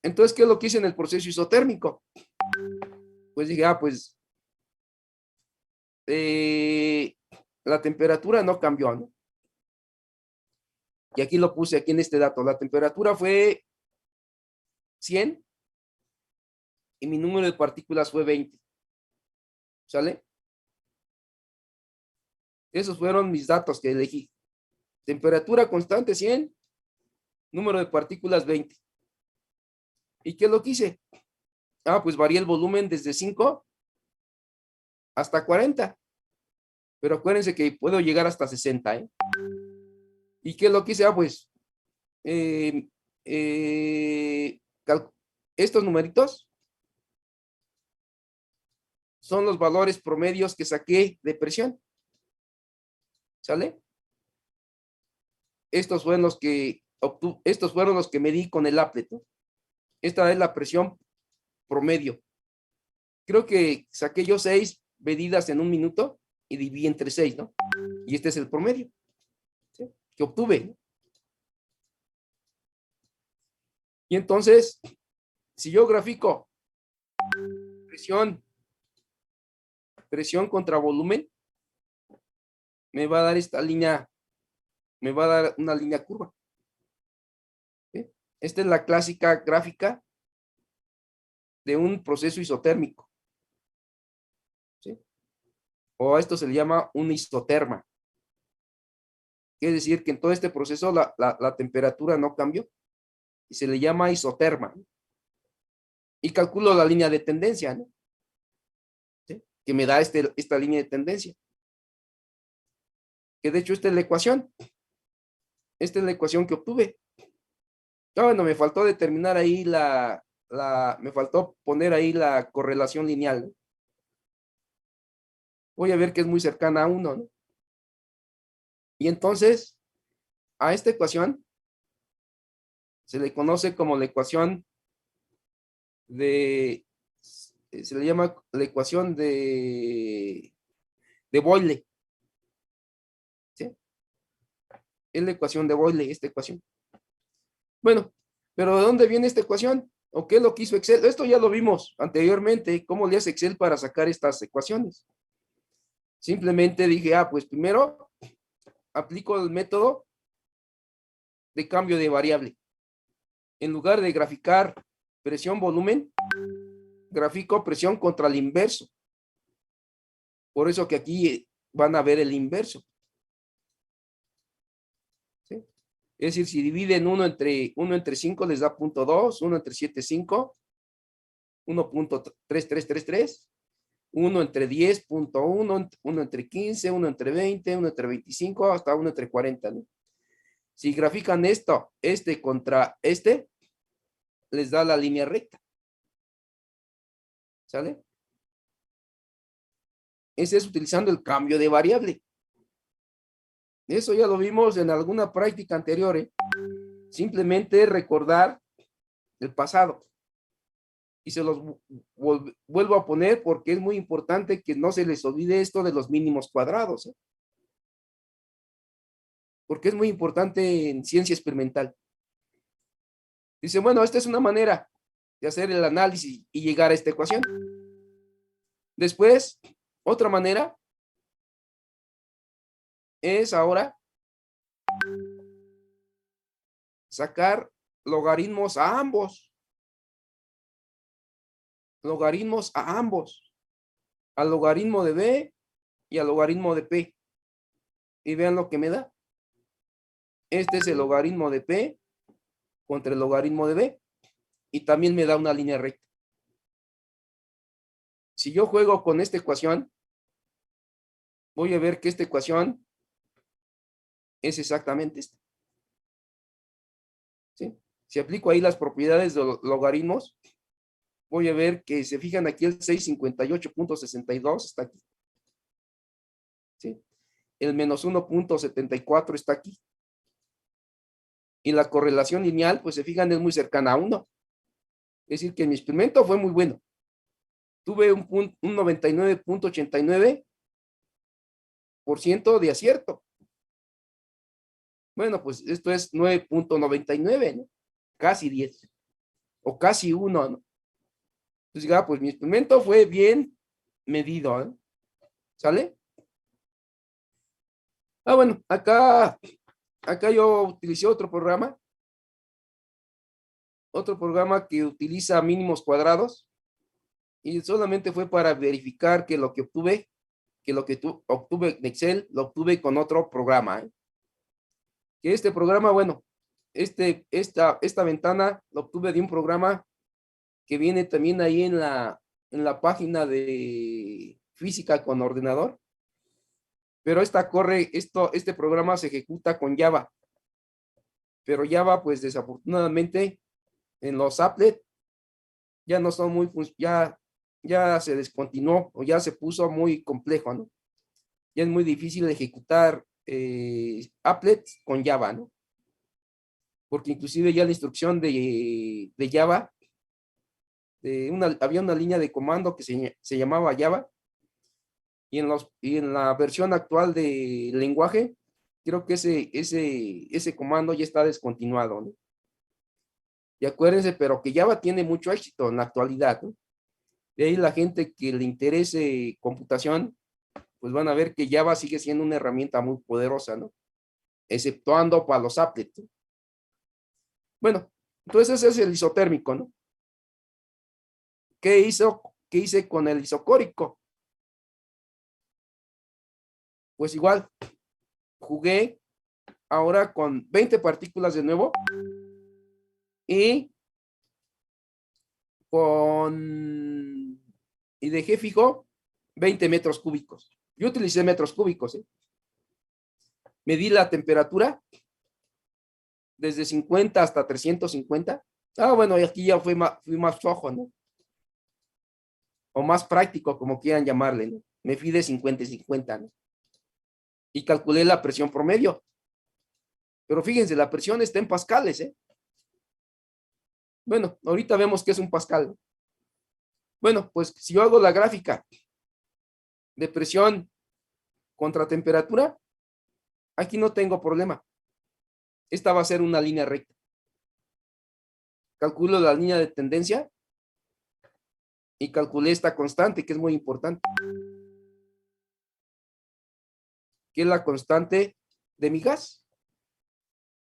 entonces, ¿qué es lo que hice en el proceso isotérmico? Pues dije, pues la temperatura no cambió, ¿no? Y aquí lo puse aquí en este dato. La temperatura fue 100 y mi número de partículas fue 20. ¿Sale? Esos fueron mis datos que elegí. Temperatura constante 100, número de partículas 20. ¿Y qué es lo que hice? Pues varié el volumen desde 5 hasta 40. Pero acuérdense que puedo llegar hasta 60, ¿eh? ¿Y qué es lo que hice? Pues eh, eh, estos numeritos son los valores promedios que saqué de presión. ¿Sale? Estos fueron los que estos fueron los que medí con el applet, ¿no? Esta es la presión promedio. Creo que saqué yo 6 medidas en un minuto y dividí entre 6, ¿no? Y este es el promedio, ¿sí?, que obtuve, ¿no? Y entonces, si yo grafico presión contra volumen, me va a dar esta línea, me va a dar una línea curva, ¿sí? Esta es la clásica gráfica de un proceso isotérmico, ¿sí? O a esto se le llama un isoterma. Quiere decir que en todo este proceso la temperatura no cambió y se le llama isoterma, ¿no? Y calculo la línea de tendencia, ¿no?, ¿sí?, que me da esta línea de tendencia. Que de hecho esta es la ecuación. Esta es la ecuación que obtuve. Ah, bueno, me faltó determinar ahí me faltó poner ahí la correlación lineal, ¿no? Voy a ver que es muy cercana a 1, ¿no? Y entonces, a esta ecuación se le conoce como la ecuación se le llama la ecuación de Boyle, ¿sí? Es la ecuación de Boyle, esta ecuación. Bueno, pero ¿de dónde viene esta ecuación? ¿O qué es lo que hizo Excel? Esto ya lo vimos anteriormente, cómo le hace Excel para sacar estas ecuaciones. Simplemente dije, pues primero aplico el método de cambio de variable. En lugar de graficar presión-volumen, grafico presión contra el inverso. Por eso que aquí van a ver el inverso, ¿sí? Es decir, si dividen 1 entre 5 les da 0.2, 1 entre 7, 5, 1.3333, 1 entre 10, 0.1, 1 entre 15, 1 entre 20, 1 entre 25, hasta 1 entre 40, ¿no? Si grafican este contra este, les da la línea recta. ¿Sale? Ese es utilizando el cambio de variable. Eso ya lo vimos en alguna práctica anterior, ¿eh? Simplemente recordar el pasado. Y se los vuelvo a poner porque es muy importante que no se les olvide esto de los mínimos cuadrados, ¿eh? Porque es muy importante en ciencia experimental. Dice, bueno, esta es una manera de hacer el análisis y llegar a esta ecuación. Después, otra manera es ahora sacar logaritmos a ambos. Logaritmos a ambos. Al logaritmo de B y al logaritmo de P. Y vean lo que me da. Este es el logaritmo de P contra el logaritmo de B. Y también me da una línea recta. Si yo juego con esta ecuación, voy a ver que esta ecuación es exactamente esta, ¿sí? Si aplico ahí las propiedades de los logaritmos, voy a ver que se fijan aquí el 658.62 está aquí, ¿sí? El menos 1.74 está aquí. Y la correlación lineal, pues se fijan, es muy cercana a 1. Es decir, que mi experimento fue muy bueno. Tuve un 99.89% de acierto. Bueno, pues esto es 9.99, ¿no? Casi 10. O casi 1, ¿no? Entonces, pues mi experimento fue bien medido, ¿no? ¿Sale? Bueno, acá yo utilicé otro programa que utiliza mínimos cuadrados y solamente fue para verificar que lo que obtuve, obtuve en Excel, lo obtuve con otro programa, ¿eh? Que este programa, bueno, esta ventana lo obtuve de un programa que viene también ahí en la página de física con ordenador. Pero este programa se ejecuta con Java. Pero Java, pues desafortunadamente, en los applet ya no son ya se descontinuó o ya se puso muy complejo, ¿no? Ya es muy difícil ejecutar applets con Java, ¿no? porque inclusive ya la instrucción de Java, había una línea de comando que se llamaba Java, y en la versión actual del lenguaje, creo que ese comando ya está descontinuado, ¿no? Y acuérdense, pero que Java tiene mucho éxito en la actualidad, ¿no? De ahí la gente que le interese computación, pues van a ver que Java sigue siendo una herramienta muy poderosa, ¿no? Exceptuando para los applets, ¿no? Bueno, entonces ese es el isotérmico, ¿no? ¿Qué hice con el isocórico? Pues igual, jugué ahora con 20 partículas de nuevo y y dejé fijo 20 metros cúbicos. Yo utilicé metros cúbicos, ¿eh? Medí la temperatura desde 50 hasta 350. Ah, bueno, y aquí ya fui más flojo, ¿no? O más práctico, como quieran llamarle, ¿no? Me fui de 50 y 50, ¿no? Y calculé la presión promedio. Pero fíjense, la presión está en pascales, ¿eh? Bueno, ahorita vemos qué es un pascal, ¿no? Bueno, pues si yo hago la gráfica de presión contra temperatura, aquí no tengo problema. Esta va a ser una línea recta. Calculo la línea de tendencia y calculé esta constante, que es muy importante, que es la constante de mi gas,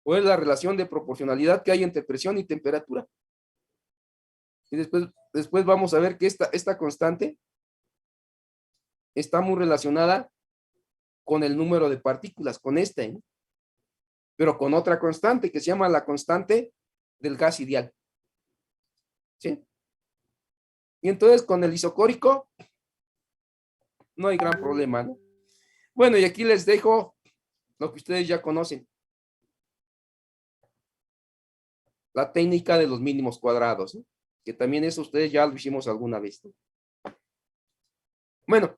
o es la relación de proporcionalidad que hay entre presión y temperatura. Y después vamos a ver que esta constante está muy relacionada con el número de partículas, con este, ¿eh? Pero con otra constante que se llama la constante del gas ideal. ¿Sí? Y entonces con el isocórico no hay gran problema, ¿no? Bueno, y aquí les dejo lo que ustedes ya conocen. La técnica de los mínimos cuadrados, ¿no? Que también eso ustedes ya lo hicimos alguna vez, ¿no? Bueno,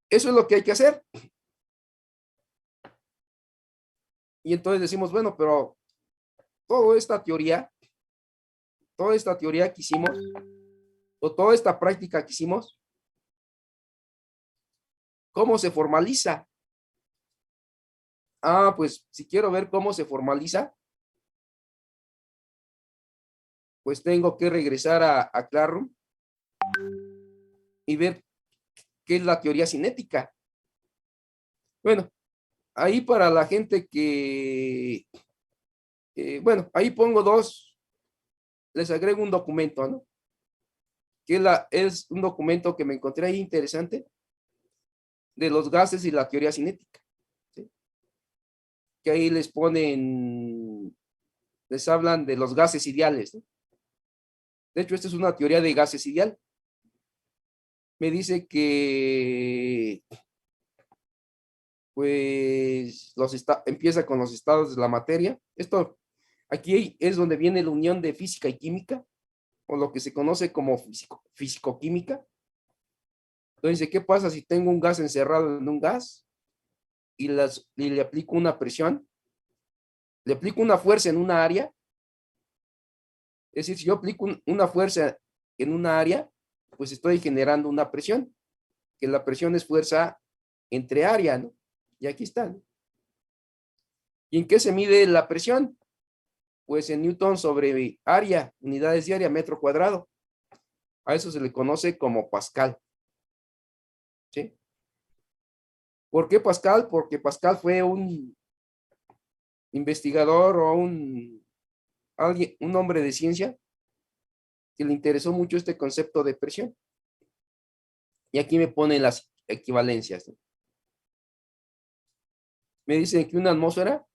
eso es lo que hay que hacer. Y entonces decimos, bueno, pero toda esta teoría que hicimos, o toda esta práctica que hicimos, ¿cómo se formaliza? Ah, pues si quiero ver cómo se formaliza, pues tengo que regresar a Classroom y ver qué es la teoría cinética. Bueno, ahí para la gente bueno, ahí pongo les agrego un documento, ¿no? Que es un documento que me encontré ahí interesante de los gases y la teoría cinética, ¿sí? Que ahí les hablan de los gases ideales, ¿no? De hecho, esta es una teoría de gases ideal. Me dice que pues empieza con los estados de la materia. Esto aquí es donde viene la unión de física y química, o lo que se conoce como físico-química. Entonces, ¿qué pasa si tengo un gas encerrado en un gas y le aplico una presión? Le aplico una fuerza en una área. Es decir, si yo aplico una fuerza en una área, pues estoy generando una presión, que la presión es fuerza entre área, ¿no? Y aquí está, ¿no? ¿Y en qué se mide la presión? Pues en newton sobre área, unidades de área, metro cuadrado. A eso se le conoce como Pascal, ¿sí? ¿Por qué Pascal? Porque Pascal fue un investigador o un hombre de ciencia que le interesó mucho este concepto de presión. Y aquí me ponen las equivalencias, ¿no? Me dicen que una atmósfera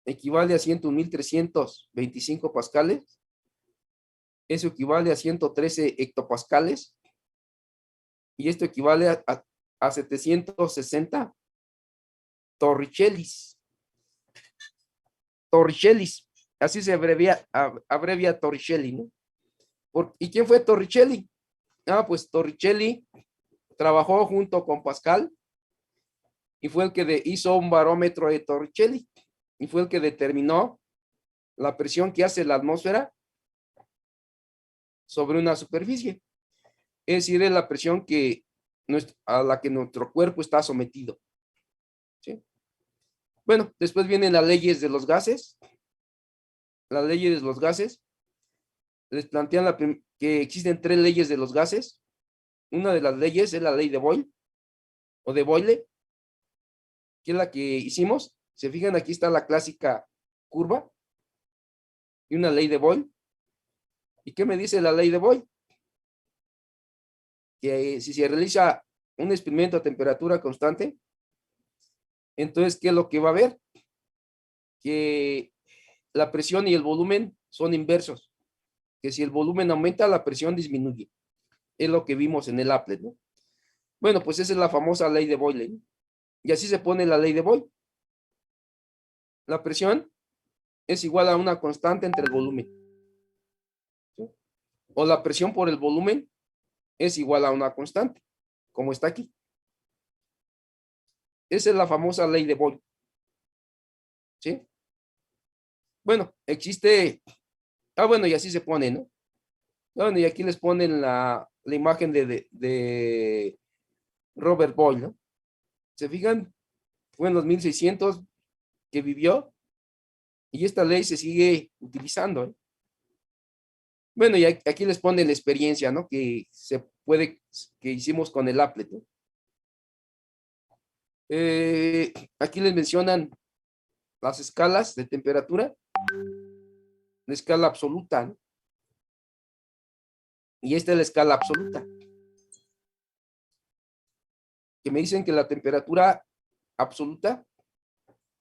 equivale a 101.325 pascales. Eso equivale a 113 hectopascales. Y esto equivale a 760 torricellis. Torricellis. Así se abrevia Torricelli, ¿no? ¿Y quién fue Torricelli? Ah, pues Torricelli trabajó junto con Pascal y fue el que hizo un barómetro de Torricelli. y fue el que determinó la presión que hace la atmósfera sobre una superficie. Es decir, es la presión a la que nuestro cuerpo está sometido. ¿Sí? Bueno, después vienen las leyes de los gases. Las leyes de los gases les plantean que existen 3 leyes de los gases. Una de las leyes es la ley de Boyle o de Boyle, que es la que hicimos. Se fijan, aquí está la clásica curva y una ley de Boyle. ¿Y qué me dice la ley de Boyle? Que si se realiza un experimento a temperatura constante, entonces, ¿qué es lo que va a haber? Que la presión y el volumen son inversos. Que si el volumen aumenta, la presión disminuye. Es lo que vimos en el Applet, ¿no? Bueno, pues esa es la famosa ley de Boyle, ¿no? Y así se pone la ley de Boyle. La presión es igual a una constante entre el volumen. ¿Sí? O la presión por el volumen es igual a una constante, como está aquí. Esa es la famosa ley de Boyle. ¿Sí? Bueno, existe... bueno, y así se pone, ¿no? Bueno, y aquí les ponen la imagen de Robert Boyle, ¿no? ¿Se fijan? Fue en los 1600 que vivió y esta ley se sigue utilizando, ¿eh? Bueno, y aquí les ponen la experiencia, ¿no? Que hicimos con el Applet, ¿no? Aquí les mencionan las escalas de temperatura, la escala absoluta, ¿no? Y esta es la escala absoluta, que me dicen que la temperatura absoluta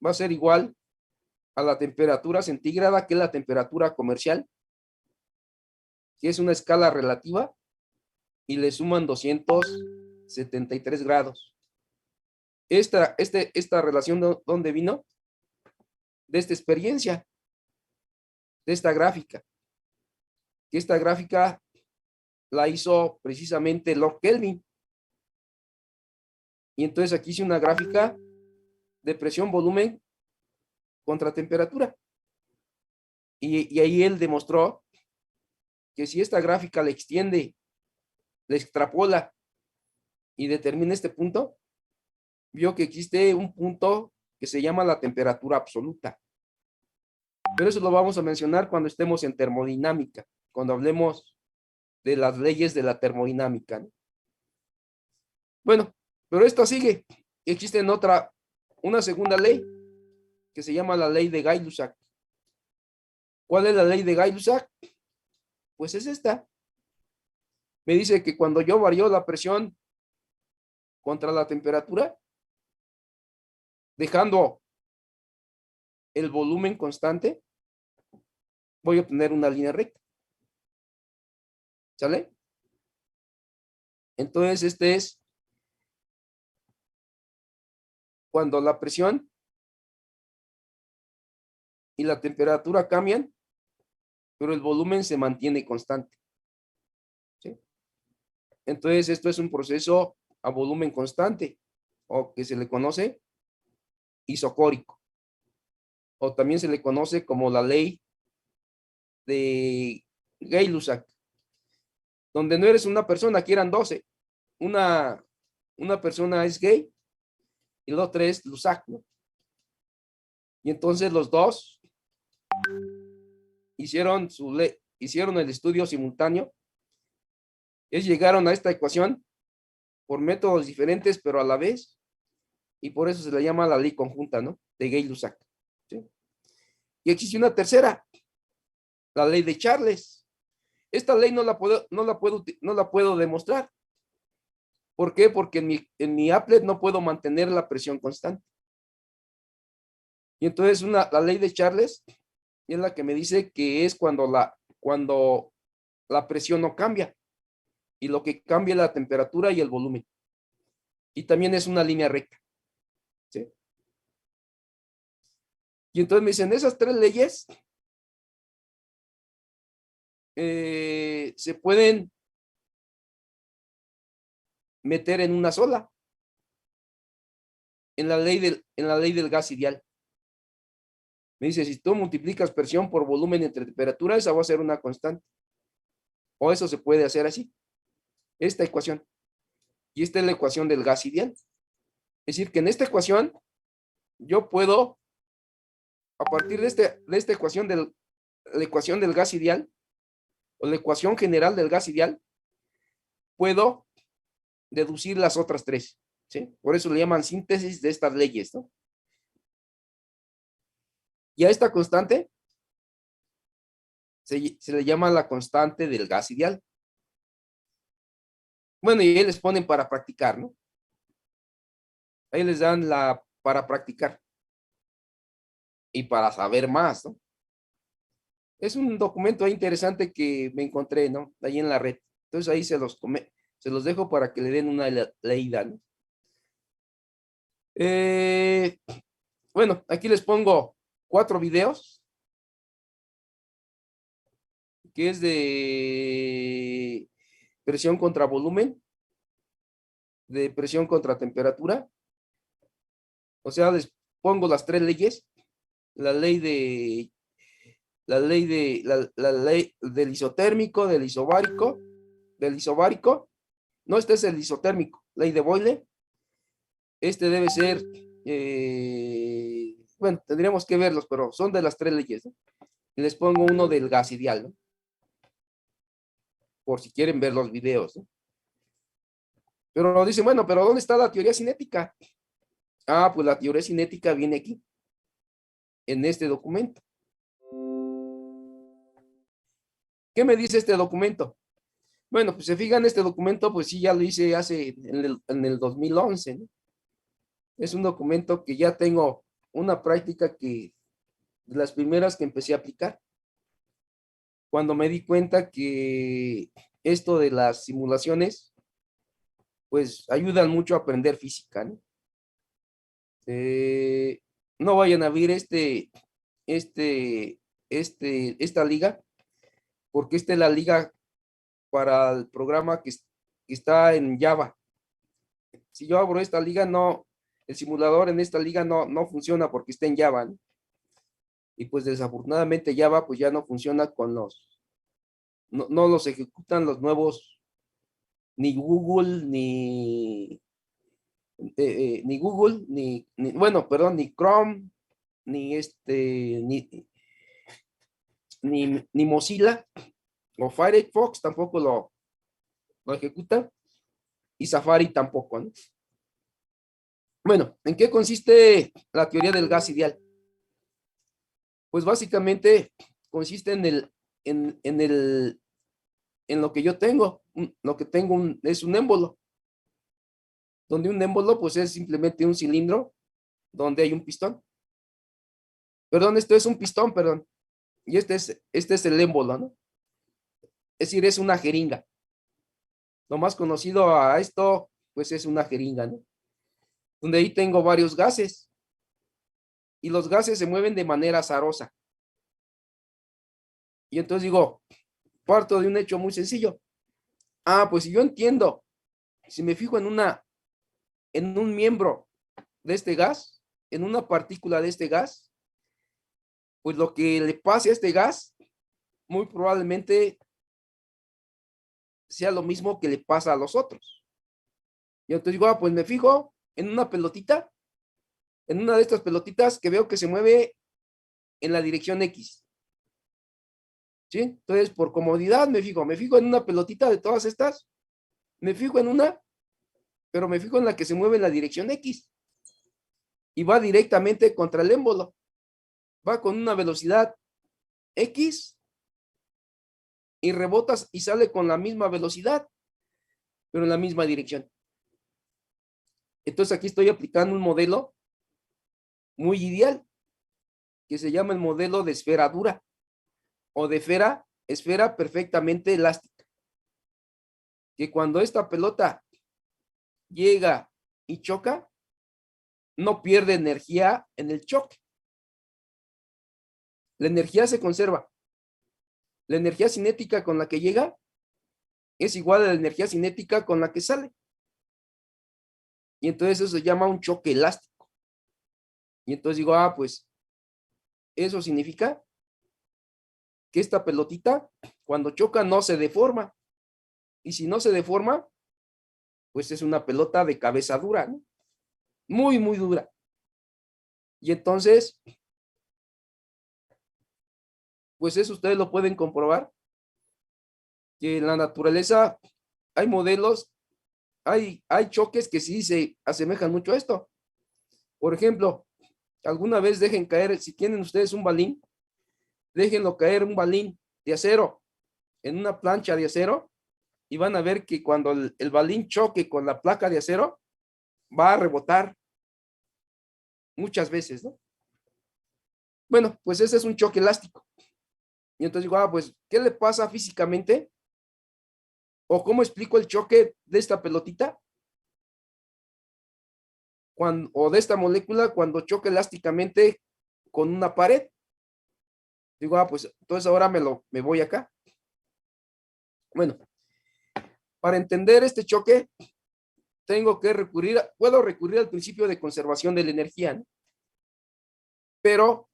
va a ser igual a la temperatura centígrada, que es la temperatura comercial, que es una escala relativa, y le suman 273 grados. Esta relación, ¿de dónde vino? De esta experiencia, de esta gráfica. Que esta gráfica la hizo precisamente Lord Kelvin. Y entonces aquí hice una gráfica de presión, volumen contra temperatura. Y ahí él demostró que si esta gráfica le extiende, le extrapola y determina este punto, vio que existe un punto que se llama la temperatura absoluta. Pero eso lo vamos a mencionar cuando estemos en termodinámica, cuando hablemos de las leyes de la termodinámica, ¿no? Bueno, pero esto sigue. Existe una segunda ley que se llama la ley de Gay-Lussac. ¿Cuál es la ley de Gay-Lussac? Pues es esta. Me dice que cuando yo varío la presión contra la temperatura, dejando el volumen constante, voy a obtener una línea recta. ¿Sale? Entonces, este es cuando la presión y la temperatura cambian, pero el volumen se mantiene constante. ¿Sí? Entonces, esto es un proceso a volumen constante, o que se le conoce isocórico, o también se le conoce como la ley de Gay-Lussac, donde no eres una persona, aquí eran 12. Una persona es gay y la otra es Lussac, ¿no? Y entonces los dos hicieron el estudio simultáneo. Ellos llegaron a esta ecuación por métodos diferentes, pero a la vez, y por eso se le llama la ley conjunta, ¿no? De Gay-Lussac. ¿Sí? Y existe una tercera, la ley de Charles. Esta ley no la puedo demostrar. ¿Por qué? Porque en mi applet no puedo mantener la presión constante. Y entonces la ley de Charles es la que me dice que es cuando la presión no cambia, y lo que cambia es la temperatura y el volumen. Y también es una línea recta. ¿Sí? Y entonces me dicen, esas 3 leyes se pueden meter en una sola, en la ley del gas ideal. Me dice, si tú multiplicas presión por volumen entre temperatura, esa va a ser una constante. O eso se puede hacer así. Esta ecuación. Y esta es la ecuación del gas ideal. Es decir, que en esta ecuación yo puedo, a partir de esta ecuación la ecuación del gas ideal, o la ecuación general del gas ideal, puedo deducir las otras tres. ¿Sí? Por eso le llaman síntesis de estas leyes, ¿no? Y a esta constante se le llama la constante del gas ideal. Bueno, y ahí les ponen para practicar, ¿no? Ahí les dan la para practicar y para saber más, ¿no? Es un documento interesante que me encontré, ¿no? Ahí en la red. Entonces ahí se los dejo para que le den una leída, ¿no? Bueno, aquí les pongo 4 videos, que es de presión contra volumen, de presión contra temperatura. O sea, les pongo las 3 leyes, la ley del isotérmico, del isobárico. No, este es el isotérmico, ley de Boyle. Este debe ser, bueno, tendríamos que verlos, pero son de las 3 leyes, ¿no? Y les pongo uno del gas ideal, ¿no? Por si quieren ver los videos, ¿no? Pero dicen, bueno, pero ¿dónde está la teoría cinética? Ah, pues la teoría cinética viene aquí, en este documento. ¿Qué me dice este documento? Bueno, pues se fijan, este documento, pues sí, ya lo hice hace en el 2011, ¿no? Es un documento que ya tengo una práctica que, de las primeras que empecé a aplicar, cuando me di cuenta que esto de las simulaciones, pues ayudan mucho a aprender física, ¿no? No vayan a abrir esta liga, porque esta es la liga para el programa que está en Java. Si yo abro esta liga, no, el simulador en esta liga no funciona porque está en Java, ¿no? Y pues desafortunadamente Java pues ya no funciona con no los ejecutan los nuevos, ni Google, ni Google, bueno, perdón, ni Chrome, ni ni Mozilla o Firefox tampoco lo ejecuta, y Safari tampoco, ¿no? Bueno, ¿en qué consiste la teoría del gas ideal? Pues básicamente consiste en lo que yo tengo. Lo que tengo es un émbolo, donde un émbolo pues es simplemente un cilindro donde hay un pistón. Perdón, esto es un pistón, perdón. Y este es el émbolo, ¿no? Es decir, es una jeringa. Lo más conocido a esto, pues es una jeringa, ¿no? Donde ahí tengo varios gases. Y los gases se mueven de manera azarosa. Y entonces digo, parto de un hecho muy sencillo. Ah, pues si yo entiendo, si me fijo en un miembro de este gas, en una partícula de este gas, pues lo que le pase a este gas, muy probablemente sea lo mismo que le pasa a los otros. Y entonces digo, ah, pues me fijo en una pelotita, en una de estas pelotitas que veo que se mueve en la dirección X. ¿Sí? Entonces, por comodidad me fijo en una pelotita de todas estas, me fijo en una, pero me fijo en la que se mueve en la dirección X. Y va directamente contra el émbolo. Va con una velocidad X y rebotas y sale con la misma velocidad, pero en la misma dirección. Entonces aquí estoy aplicando un modelo muy ideal, que se llama el modelo de esfera dura, o de esfera perfectamente elástica. Que cuando esta pelota llega y choca, no pierde energía en el choque. La energía se conserva. La energía cinética con la que llega es igual a la energía cinética con la que sale. Y entonces eso se llama un choque elástico. Y entonces digo, ah, pues Eso significa que esta pelotita, cuando choca, no se deforma. Y si no se deforma, pues es una pelota de cabeza dura, ¿no? Muy, muy dura. Y entonces, pues eso ustedes lo pueden comprobar, que en la naturaleza hay modelos, hay choques que sí se asemejan mucho a esto. Por ejemplo, alguna vez dejen caer, si tienen ustedes un balín, déjenlo caer un balín de acero en una plancha de acero y van a ver que cuando el balín choque con la placa de acero, va a rebotar muchas veces, ¿no? Bueno, pues ese es un choque elástico. Y entonces digo, pues, ¿qué le pasa físicamente? ¿O cómo explico el choque de esta pelotita? O de esta molécula cuando choca elásticamente con una pared. Digo, pues, entonces ahora me voy acá. Bueno, para entender este choque, puedo recurrir al principio de conservación de la energía, ¿no? Pero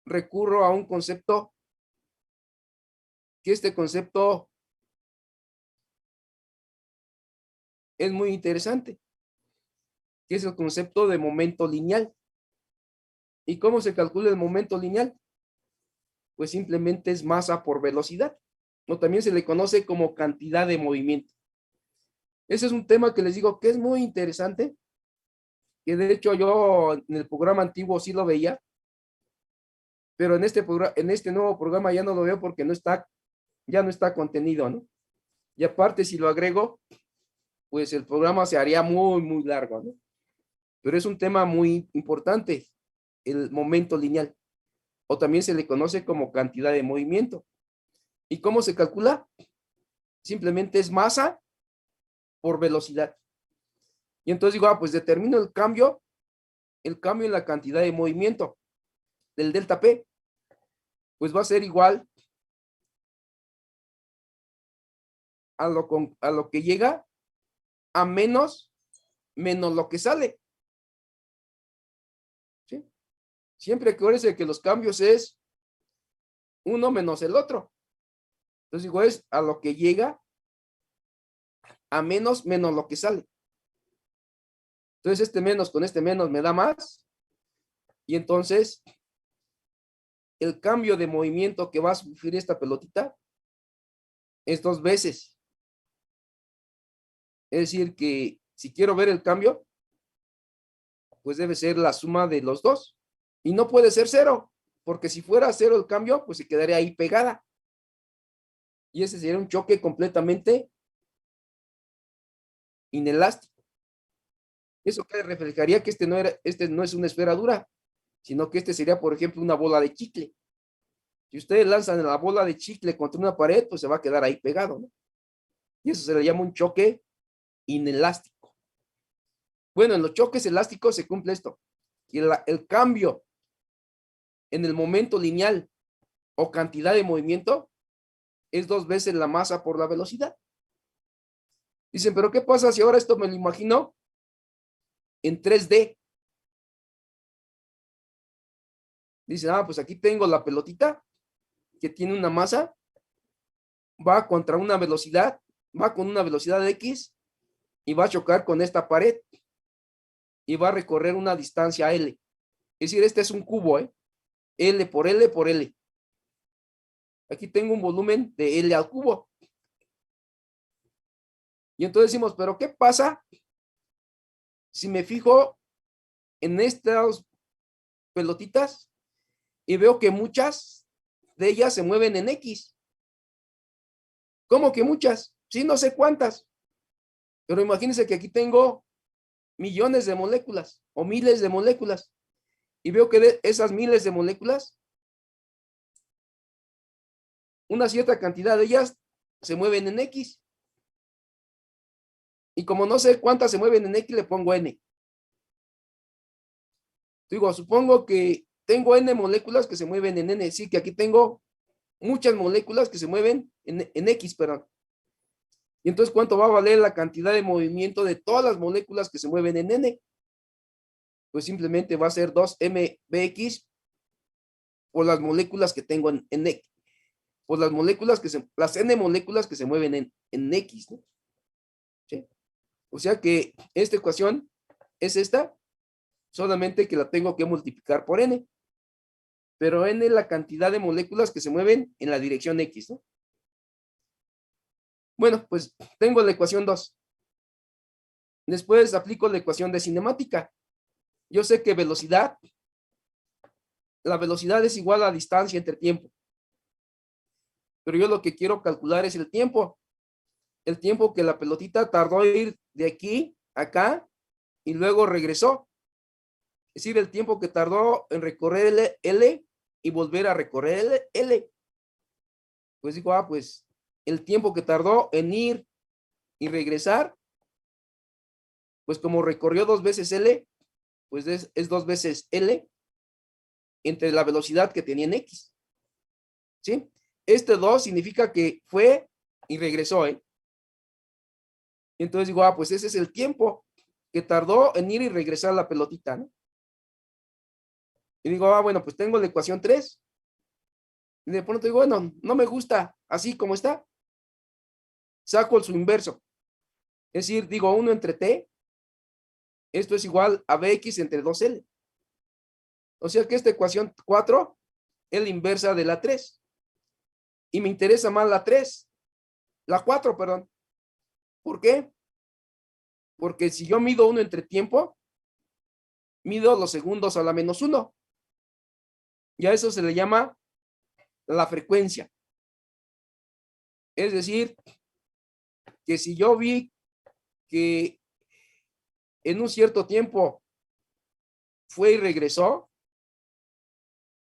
recurro a un concepto, que este concepto es muy interesante, que es el concepto de momento lineal. ¿Y cómo se calcula el momento lineal? Pues simplemente es masa por velocidad, o también se le conoce como cantidad de movimiento. Ese es un tema que les digo que es muy interesante, que de hecho yo en el programa antiguo sí lo veía, pero en este nuevo programa ya no lo veo porque ya no está contenido, ¿no? Y aparte, si lo agrego, pues el programa se haría muy, muy largo, ¿no? Pero es un tema muy importante, el momento lineal, o también se le conoce como cantidad de movimiento. ¿Y cómo se calcula? Simplemente es masa por velocidad. Y entonces digo, pues determino el cambio en la cantidad de movimiento del delta P, pues va a ser igual a lo que llega a menos lo que sale. ¿Sí? Siempre acuérdense que los cambios es uno menos el otro. Entonces digo, es a lo que llega a menos lo que sale. Entonces este menos con este menos me da más. Y entonces el cambio de movimiento que va a sufrir esta pelotita es 2 veces. Es decir, que si quiero ver el cambio, pues debe ser la suma de los dos. Y no puede ser cero, porque si fuera cero el cambio, pues se quedaría ahí pegada. Y ese sería un choque completamente inelástico. Eso que reflejaría que este no es una esfera dura, sino que este sería, por ejemplo, una bola de chicle. Si ustedes lanzan la bola de chicle contra una pared, pues se va a quedar ahí pegado, ¿no? Y eso se le llama un choque inelástico. Bueno, en los choques elásticos se cumple esto. Y el cambio en el momento lineal o cantidad de movimiento es 2 veces la masa por la velocidad. Dicen, pero ¿qué pasa si ahora esto me lo imagino en 3D? Dicen, pues aquí tengo la pelotita que tiene una masa, va contra una velocidad, va con una velocidad de X y va a chocar con esta pared y va a recorrer una distancia L. Es decir, este es un cubo, ¿eh? L por L por L. Aquí tengo un volumen de L al cubo. Y entonces decimos, pero ¿qué pasa si me fijo en estas pelotitas y veo que muchas de ellas se mueven en X? ¿Cómo que muchas? Sí, no sé cuántas. Pero imagínense que aquí tengo millones de moléculas o miles de moléculas. Y veo que de esas miles de moléculas, una cierta cantidad de ellas se mueven en X. Y como no sé cuántas se mueven en X, le pongo N. Digo, supongo que tengo N moléculas que se mueven en N. Sí, que aquí tengo muchas moléculas que se mueven en X, perdón. Y entonces, ¿cuánto va a valer la cantidad de movimiento de todas las moléculas que se mueven en N? Pues simplemente va a ser 2mBx por las moléculas que tengo en X, por las moléculas las N moléculas que se mueven en X, ¿no? ¿Sí? O sea que esta ecuación es esta, solamente que la tengo que multiplicar por N. Pero N es la cantidad de moléculas que se mueven en la dirección X, ¿no? Bueno, pues tengo la ecuación 2. Después aplico la ecuación de cinemática. Yo sé que la velocidad es igual a distancia entre tiempo. Pero yo lo que quiero calcular es el tiempo. El tiempo que la pelotita tardó en ir de aquí a acá y luego regresó. Es decir, el tiempo que tardó en recorrer L y volver a recorrer L. Pues digo, pues el tiempo que tardó en ir y regresar, pues como recorrió 2 veces L, pues es 2 veces L entre la velocidad que tenía en X. ¿Sí? Este 2 significa que fue y regresó, ¿eh? Entonces digo, pues ese es el tiempo que tardó en ir y regresar la pelotita, ¿no? Y digo, bueno, pues tengo la ecuación 3. Y de pronto digo, bueno, no me gusta así como está. Saco su inverso. Es decir, digo 1 entre t. Esto es igual a bx entre 2L. O sea que esta ecuación 4 es la inversa de la 3. Y me interesa más la 3. La 4, perdón. ¿Por qué? Porque si yo mido 1 entre tiempo, mido los segundos a la menos 1. Y a eso se le llama la frecuencia. Es decir, que si yo vi que en un cierto tiempo fue y regresó,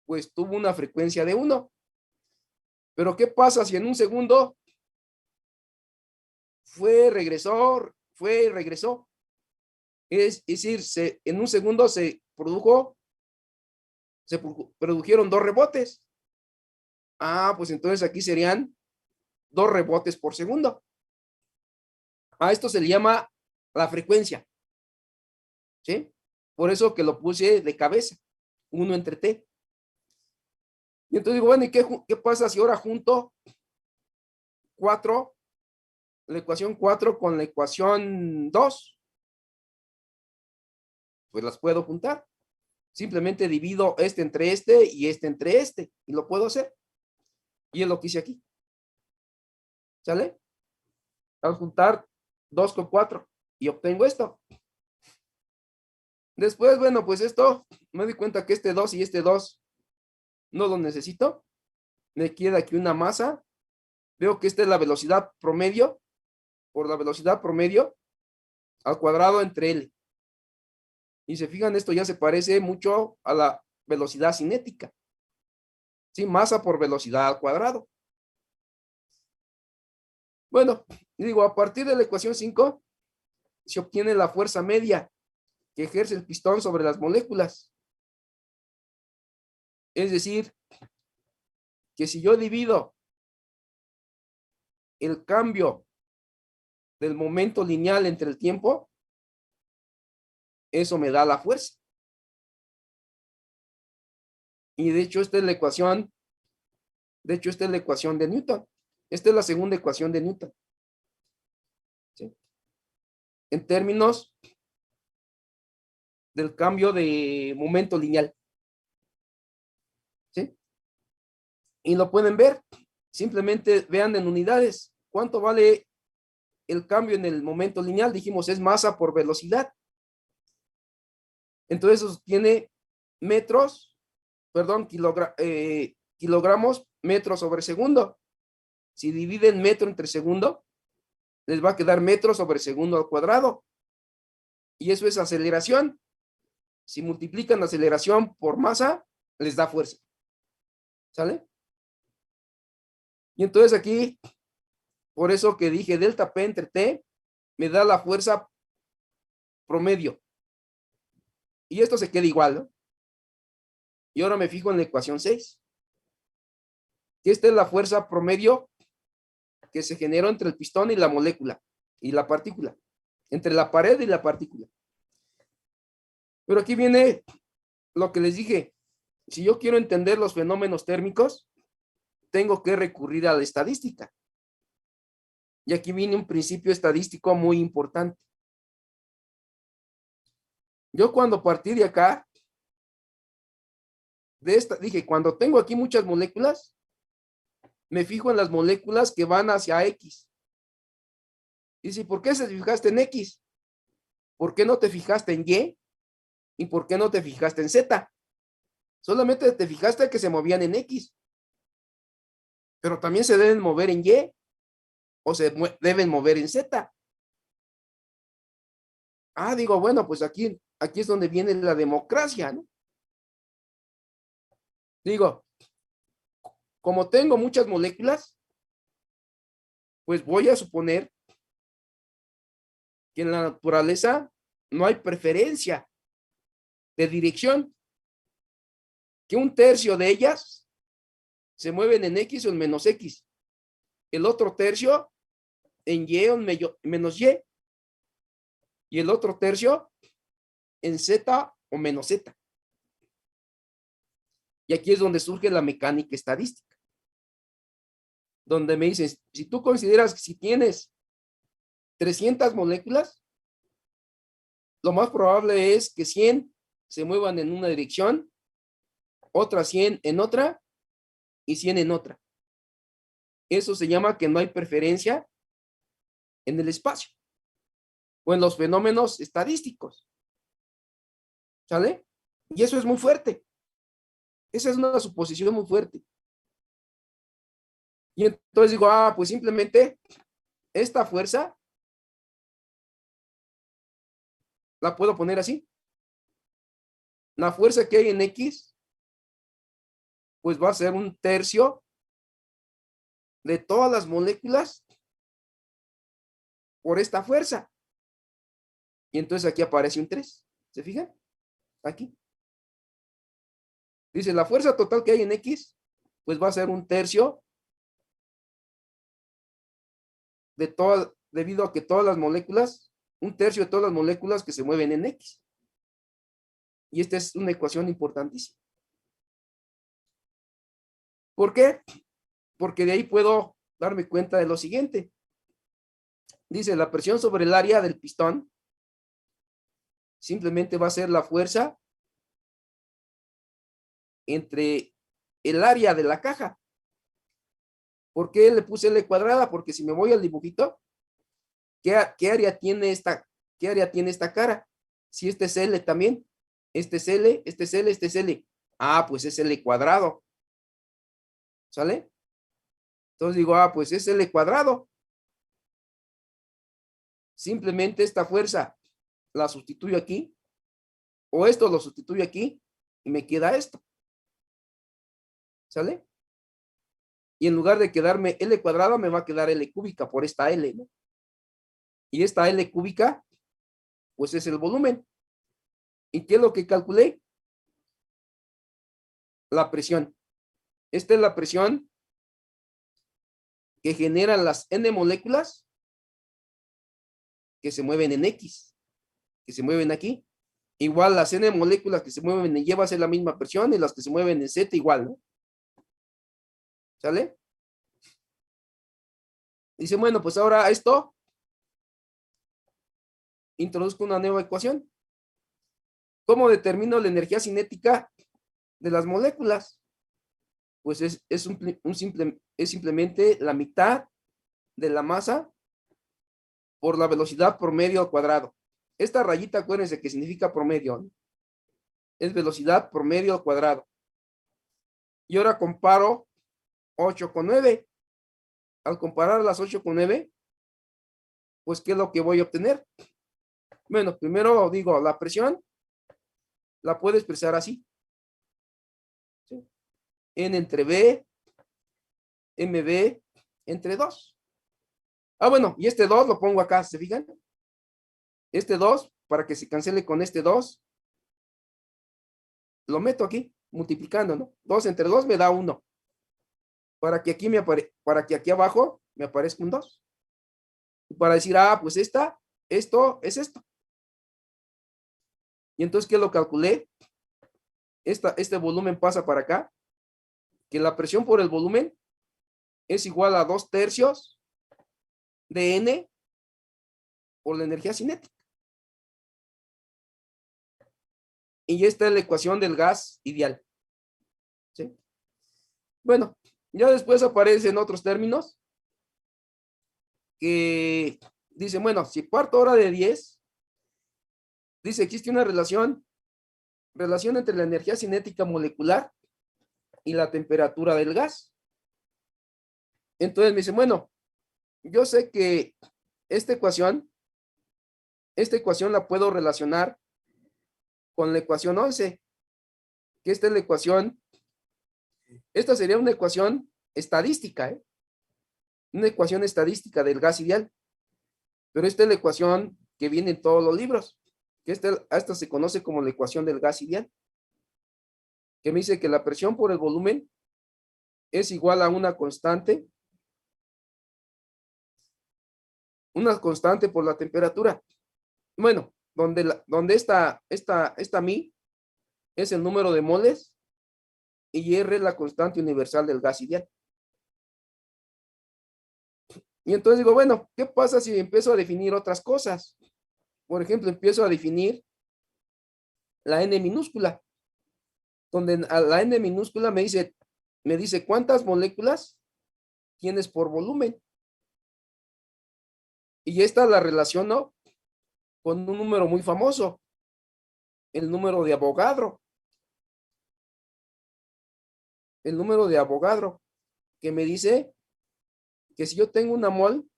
pues tuvo una frecuencia de 1. Pero ¿qué pasa si en un segundo fue, regresó, fue y regresó? Es decir, en un segundo se produjeron 2 rebotes. Pues entonces aquí serían 2 rebotes por segundo. A esto se le llama la frecuencia. ¿Sí? Por eso que lo puse de cabeza, 1 entre t. Y entonces digo, bueno, ¿y qué pasa si ahora junto 4, la ecuación 4 con la ecuación 2? Pues las puedo juntar. Simplemente divido este entre este y este entre este. Y lo puedo hacer. Y es lo que hice aquí. ¿Sale? Al juntar 2 con 4 y obtengo esto. Después, bueno, pues esto, me doy cuenta que este 2 y este 2 no lo necesito. Me queda aquí una masa. Veo que esta es la velocidad promedio. Por la velocidad promedio al cuadrado entre L. Y se fijan, esto ya se parece mucho a la velocidad cinética. ¿Sí? Masa por velocidad al cuadrado. Bueno, digo, a partir de la ecuación 5 se obtiene la fuerza media que ejerce el pistón sobre las moléculas. Es decir, que si yo divido el cambio del momento lineal entre el tiempo, eso me da la fuerza. Y de hecho, esta es la ecuación. De hecho, esta es la ecuación de Newton. Esta es la segunda ecuación de Newton. ¿Sí? En términos del cambio de momento lineal. ¿Sí? Y lo pueden ver. Simplemente vean en unidades. ¿Cuánto vale el cambio en el momento lineal? Dijimos, es masa por velocidad. Entonces, eso tiene metros, perdón, kilogramos metros sobre segundo. Si dividen metro entre segundo, les va a quedar metro sobre segundo al cuadrado. Y eso es aceleración. Si multiplican aceleración por masa, les da fuerza. ¿Sale? Y entonces aquí, por eso que dije delta P entre T, me da la fuerza promedio. Y esto se queda igual, ¿no? Y ahora me fijo en la ecuación 6. Que esta es la fuerza promedio que se generó entre el pistón y la molécula y la partícula. Entre la pared y la partícula. Pero aquí viene lo que les dije. Si yo quiero entender los fenómenos térmicos, tengo que recurrir a la estadística. Y aquí viene un principio estadístico muy importante. Yo cuando partí de acá, dije, cuando tengo aquí muchas moléculas, me fijo en las moléculas que van hacia X. Y si, ¿por qué se fijaste en X? ¿Por qué no te fijaste en Y? ¿Y por qué no te fijaste en Z? Solamente te fijaste que se movían en X. Pero también se deben mover en Y o se deben mover en Z. Ah, digo, bueno, pues aquí es donde viene la democracia, ¿no? Digo, como tengo muchas moléculas, pues voy a suponer que en la naturaleza no hay preferencia de dirección, que un tercio de ellas se mueven en X o en menos X, el otro tercio en Y o en menos Y, y el otro tercio en Z o menos Z. Y aquí es donde surge la mecánica estadística, donde me dices, si tú consideras que si tienes 300 moléculas, lo más probable es que 100 se muevan en una dirección, otras 100 en otra y 100 en otra. Eso se llama que no hay preferencia en el espacio o en los fenómenos estadísticos. ¿Sale? Y eso es muy fuerte. Esa es una suposición muy fuerte. Y entonces digo, pues simplemente esta fuerza la puedo poner así. La fuerza que hay en X, pues va a ser un tercio de todas las moléculas por esta fuerza. Y entonces aquí aparece un 3. ¿Se fijan? Aquí. Dice, la fuerza total que hay en X, pues va a ser un tercio de todas, debido a que todas las moléculas, un tercio de todas las moléculas que se mueven en X. Y esta es una ecuación importantísima. ¿Por qué? Porque de ahí puedo darme cuenta de lo siguiente. Dice, la presión sobre el área del pistón simplemente va a ser la fuerza entre el área de la caja. ¿Por qué le puse L cuadrada? Porque si me voy al dibujito, ¿qué área tiene esta cara? Si este es L también, este es L, este es L, este es L. Pues es L cuadrado. ¿Sale? Entonces digo, pues es L cuadrado. Simplemente esta fuerza la sustituyo aquí, o esto lo sustituyo aquí, y me queda esto. ¿Sale? Y en lugar de quedarme L cuadrado, me va a quedar L cúbica por esta L, ¿no? Y esta L cúbica, pues es el volumen. ¿Y qué es lo que calculé? La presión. Esta es la presión que generan las N moléculas que se mueven en X, que se mueven aquí. Igual las N moléculas que se mueven en Y va a ser la misma presión y las que se mueven en Z igual, ¿no? ¿Sale? Dice, bueno, pues ahora esto, introduzco una nueva ecuación. ¿Cómo determino la energía cinética de las moléculas? Pues es simplemente la mitad de la masa por la velocidad promedio al cuadrado. Esta rayita, acuérdense que significa promedio, ¿no? Es velocidad promedio al cuadrado. Y ahora comparo 8 con 9. Al comparar las 8 con 9, pues ¿qué es lo que voy a obtener? Bueno, primero digo, la presión la puedo expresar así. ¿Sí? N entre B, MB entre 2. Bueno, y este 2 lo pongo acá, ¿se fijan? Este 2, para que se cancele con este 2, lo meto aquí, multiplicando, ¿no? 2 entre 2 me da 1. Para que aquí para que aquí abajo me aparezca un 2. Y para decir, pues esto es esto. Y entonces, ¿qué lo calculé? este volumen pasa para acá, que la presión por el volumen es igual a 2/3 de N por la energía cinética. Y esta es la ecuación del gas ideal. ¿Sí? Bueno, ya después aparecen otros términos que dicen, bueno, si parto ahora de 10, dice, existe una relación entre la energía cinética molecular y la temperatura del gas. Entonces me dice, bueno, yo sé que esta ecuación la puedo relacionar con la ecuación 11, que esta es la ecuación, esta sería una ecuación estadística, ¿eh? Una ecuación estadística del gas ideal. Pero esta es la ecuación que viene en todos los libros, que esta se conoce como la ecuación del gas ideal, que me dice que la presión por el volumen es igual a una constante por la temperatura. Bueno, donde esta mi es el número de moles y R es la constante universal del gas ideal. Y entonces digo, bueno, ¿qué pasa si empiezo a definir otras cosas? Por ejemplo, empiezo a definir la N minúscula, donde a la N minúscula me dice cuántas moléculas tienes por volumen. Y esta la relaciono con un número muy famoso, el número de Avogadro. El número de Avogadro, que me dice que si yo tengo una mol,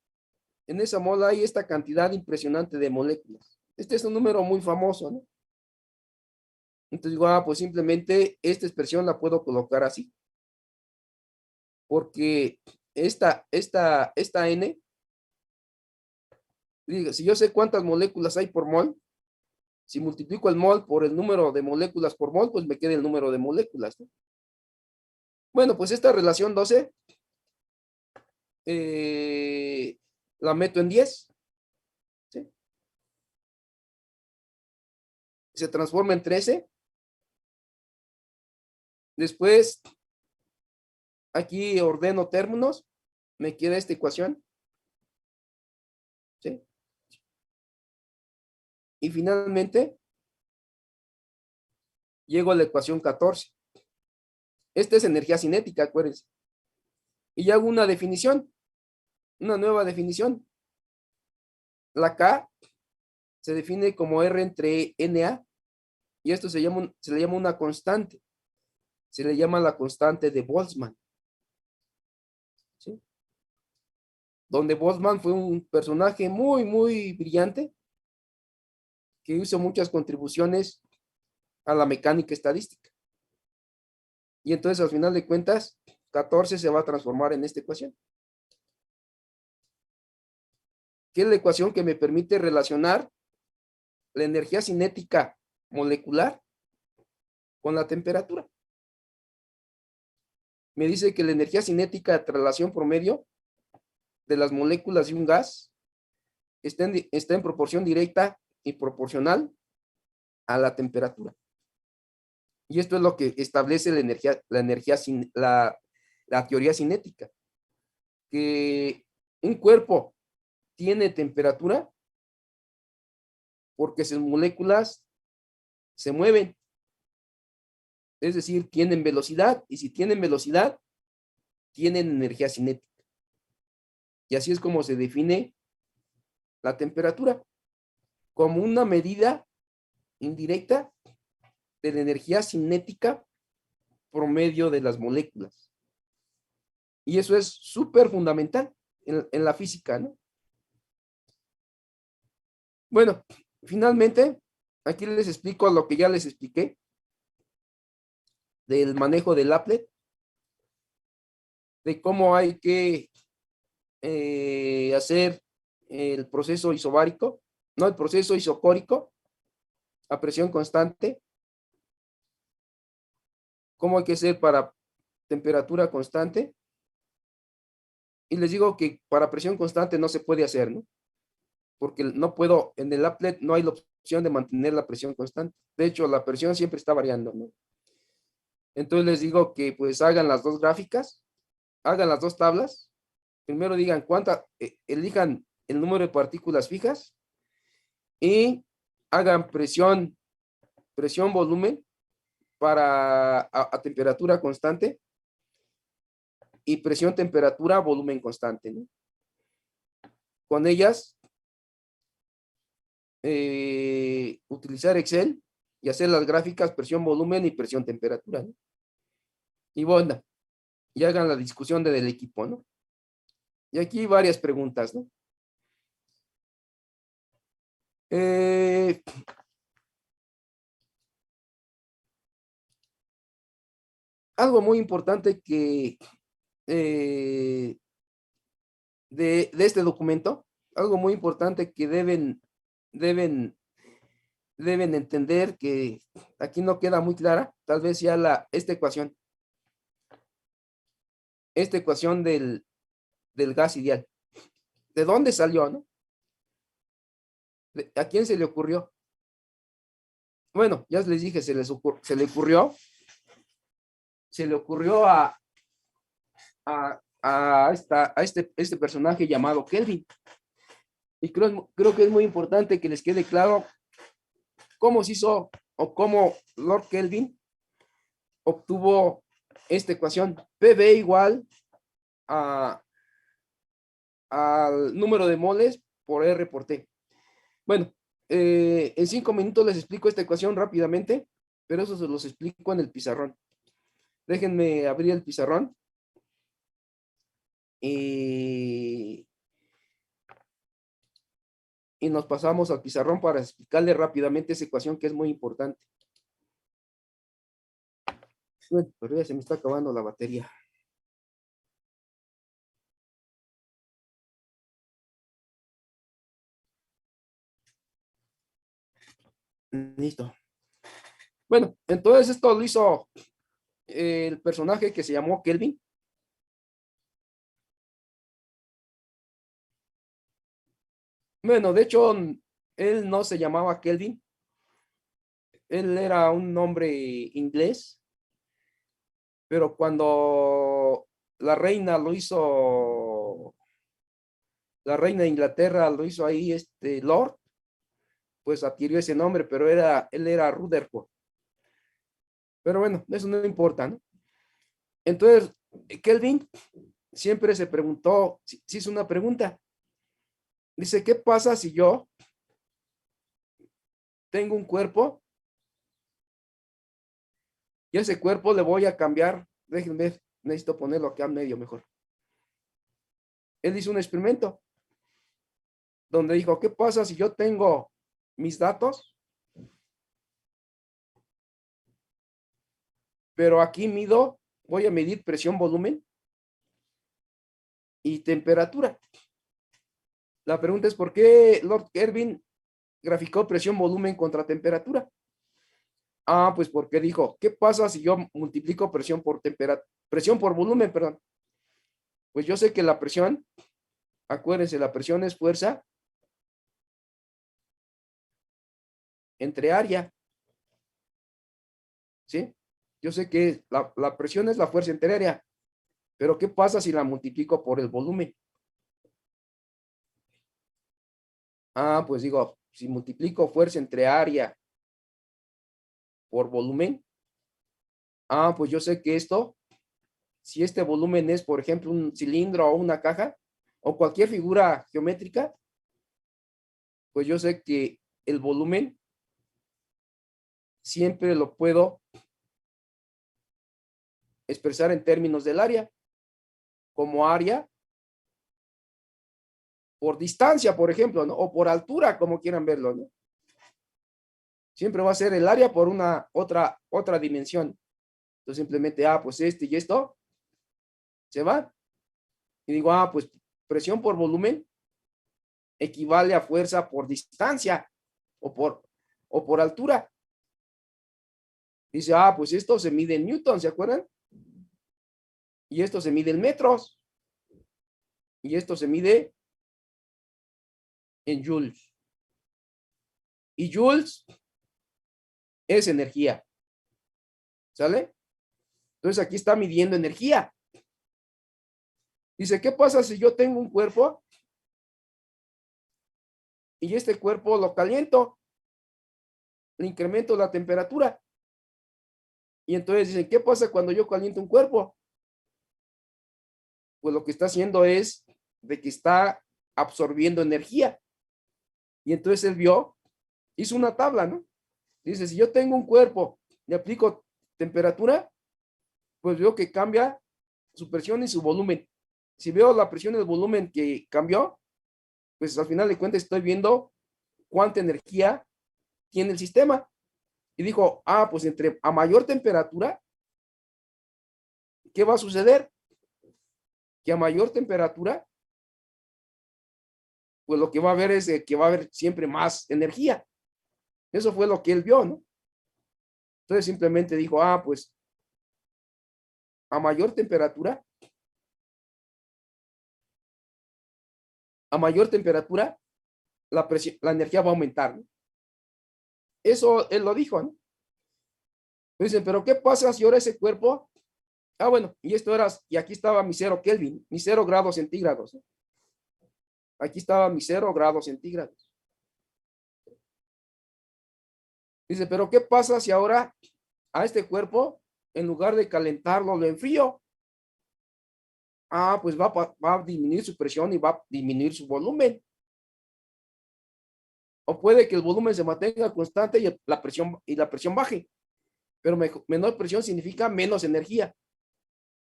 en esa mol hay esta cantidad impresionante de moléculas. Este es un número muy famoso, ¿no? Entonces digo, pues simplemente esta expresión la puedo colocar así. Porque esta N, digo, si yo sé cuántas moléculas hay por mol, si multiplico el mol por el número de moléculas por mol, pues me queda el número de moléculas, ¿no? Bueno, pues esta relación 12 la meto en 10. ¿Sí? Se transforma en 13. Después, aquí ordeno términos. Me queda esta ecuación. ¿Sí? Y finalmente, llego a la ecuación 14. Esta es energía cinética, acuérdense. Y hago una definición, una nueva definición. La K se define como R entre Na, y esto se le llama una constante. Se le llama la constante de Boltzmann. ¿Sí? Donde Boltzmann fue un personaje muy, muy brillante que hizo muchas contribuciones a la mecánica estadística. Y entonces, al final de cuentas, 14 se va a transformar en esta ecuación, que es la ecuación que me permite relacionar la energía cinética molecular con la temperatura. Me dice que la energía cinética de traslación promedio de las moléculas de un gas está en proporción directa y proporcional a la temperatura. Y esto es lo que establece la teoría cinética, que un cuerpo tiene temperatura porque sus moléculas se mueven, es decir, tienen velocidad, y si tienen velocidad, tienen energía cinética. Y así es como se define la temperatura, como una medida indirecta de la energía cinética promedio de las moléculas. Y eso es súper fundamental en la física, ¿no? Bueno, finalmente, aquí les explico lo que ya les expliqué del manejo del applet, de cómo hay que hacer el proceso isobárico, no, el proceso isocórico a presión constante, cómo hay que hacer para temperatura constante. Y les digo que para presión constante no se puede hacer, ¿no? Porque no puedo, en el applet no hay la opción de mantener la presión constante. De hecho, la presión siempre está variando, ¿no? Entonces les digo que pues hagan las dos gráficas, hagan las dos tablas. Primero digan elijan el número de partículas fijas y hagan presión, volumen para a temperatura constante y presión, temperatura, volumen constante, ¿no? Con ellas, utilizar Excel y hacer las gráficas presión, volumen y presión, temperatura, ¿no? Y bueno, y hagan la discusión del equipo, ¿no? Y aquí varias preguntas, ¿no? Eh, algo muy importante que de este documento, algo muy importante que deben, deben entender que aquí no queda muy clara, tal vez ya esta ecuación del gas ideal. ¿De dónde salió, no? ¿A quién se le ocurrió? Bueno, ya les dije, se le ocurrió a este personaje llamado Kelvin. Y creo que es muy importante que les quede claro cómo se hizo o cómo Lord Kelvin obtuvo esta ecuación PV igual a, al número de moles por R por T. Bueno, en 5 minutos les explico esta ecuación rápidamente, pero eso se los explico en el pizarrón. Déjenme abrir el pizarrón y nos pasamos al pizarrón para explicarle rápidamente esa ecuación que es muy importante. Bueno, pero ya se me está acabando la batería. Listo. Bueno, entonces esto lo hizo el personaje que se llamó Kelvin. Bueno, de hecho, él no se llamaba Kelvin. Él era un nombre inglés, pero cuando la reina lo hizo, la reina de Inglaterra lo hizo ahí, Lord, pues adquirió ese nombre, pero él era Rutherford. Pero bueno, eso no importa, ¿no? Entonces, Kelvin siempre se preguntó, si hizo una pregunta. Dice, ¿qué pasa si yo tengo un cuerpo y ese cuerpo le voy a cambiar? Déjenme ver, necesito ponerlo acá medio mejor. Él hizo un experimento donde dijo, ¿qué pasa si yo tengo mis datos, pero aquí voy a medir presión, volumen y temperatura? La pregunta es, ¿por qué Lord Kelvin graficó presión, volumen contra temperatura? Ah, pues porque dijo, ¿qué pasa si yo multiplico presión por volumen, perdón? Pues yo sé que la presión, acuérdense, la presión es fuerza entre área, ¿sí? Yo sé que la presión es la fuerza entre área, pero ¿qué pasa si la multiplico por el volumen? Ah, pues digo, si multiplico fuerza entre área por volumen, pues yo sé que si este volumen es, por ejemplo, un cilindro o una caja, o cualquier figura geométrica, pues yo sé que el volumen siempre lo puedo expresar en términos del área, como área por distancia, por ejemplo, ¿no? O por altura, como quieran verlo, ¿no? Siempre va a ser el área por una otra dimensión. Entonces simplemente, pues y esto se va. Y digo, pues presión por volumen equivale a fuerza por distancia o por altura. Dice, pues esto se mide en newton, ¿se acuerdan? Y esto se mide en metros. Y esto se mide en joules. Y joules es energía. ¿Sale? Entonces aquí está midiendo energía. Dice, ¿qué pasa si yo tengo un cuerpo y este cuerpo lo caliento? Le incremento la temperatura. Y entonces dicen, ¿qué pasa cuando yo caliento un cuerpo? Pues lo que está haciendo es de que está absorbiendo energía. Y entonces él vio, hizo una tabla, ¿no? Dice, si yo tengo un cuerpo, le aplico temperatura, pues veo que cambia su presión y su volumen. Si veo la presión y el volumen que cambió, pues al final de cuentas estoy viendo cuánta energía tiene el sistema. Y dijo, pues entre a mayor temperatura, ¿qué va a suceder? Que a mayor temperatura, pues lo que va a haber es que va a haber siempre más energía. Eso fue lo que él vio, ¿no? Entonces simplemente dijo, pues a mayor temperatura, la energía va a aumentar, ¿no? Eso él lo dijo, ¿no? Dicen, pero ¿qué pasa si ahora ese cuerpo? Bueno, y aquí estaba mi 0 Kelvin, mi 0 grados centígrados, ¿no? Aquí estaba mi 0 grados centígrados. Dice, pero ¿qué pasa si ahora a este cuerpo, en lugar de calentarlo, lo enfrío? Pues va a disminuir su presión y va a disminuir su volumen. O puede que el volumen se mantenga constante y la presión baje. Pero menor presión significa menos energía.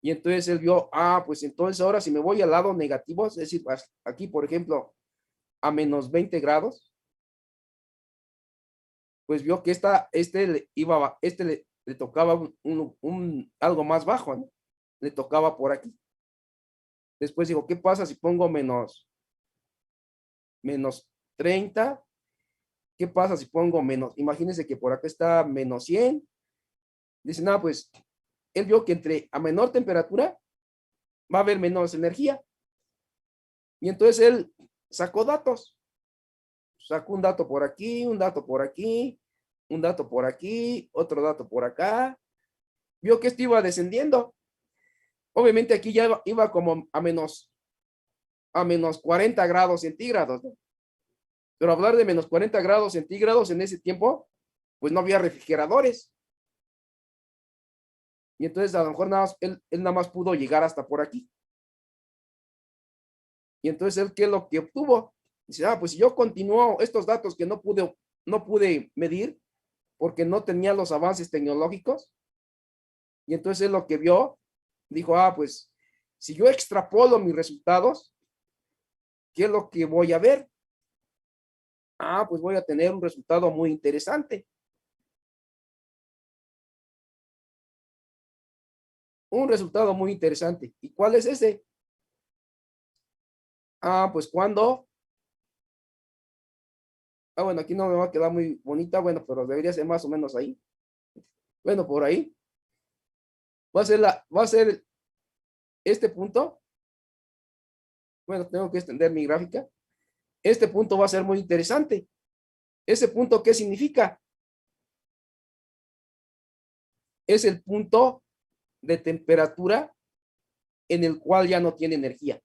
Y entonces él vio, pues entonces ahora si me voy al lado negativo, es decir, aquí por ejemplo, a menos 20 grados, pues vio que le tocaba algo más bajo, ¿no? Le tocaba por aquí. Después digo, ¿qué pasa si pongo menos 30? ¿Qué pasa si pongo menos? Imagínense que por acá está menos 100. Dice, pues él vio que a menor temperatura va a haber menos energía. Y entonces él sacó datos. Sacó un dato por aquí, un dato por aquí, un dato por aquí, otro dato por acá. Vio que esto iba descendiendo. Obviamente aquí ya iba como a menos 40 grados centígrados, ¿no? Pero hablar de menos 40 grados centígrados en ese tiempo, pues no había refrigeradores. Y entonces a lo mejor él nada más pudo llegar hasta por aquí. Y entonces él, ¿qué es lo que obtuvo? Dice, pues si yo continúo estos datos que no pude medir porque no tenía los avances tecnológicos. Y entonces él lo que vio, dijo, pues si yo extrapolo mis resultados, ¿qué es lo que voy a ver? Pues voy a tener un resultado muy interesante. Un resultado muy interesante. ¿Y cuál es ese? Pues cuando, bueno, aquí no me va a quedar muy bonita, bueno, pero debería ser más o menos ahí. Bueno, por ahí. Va a ser este punto. Bueno, tengo que extender mi gráfica. Este punto va a ser muy interesante. ¿Ese punto qué significa? Es el punto de temperatura en el cual ya no tiene energía.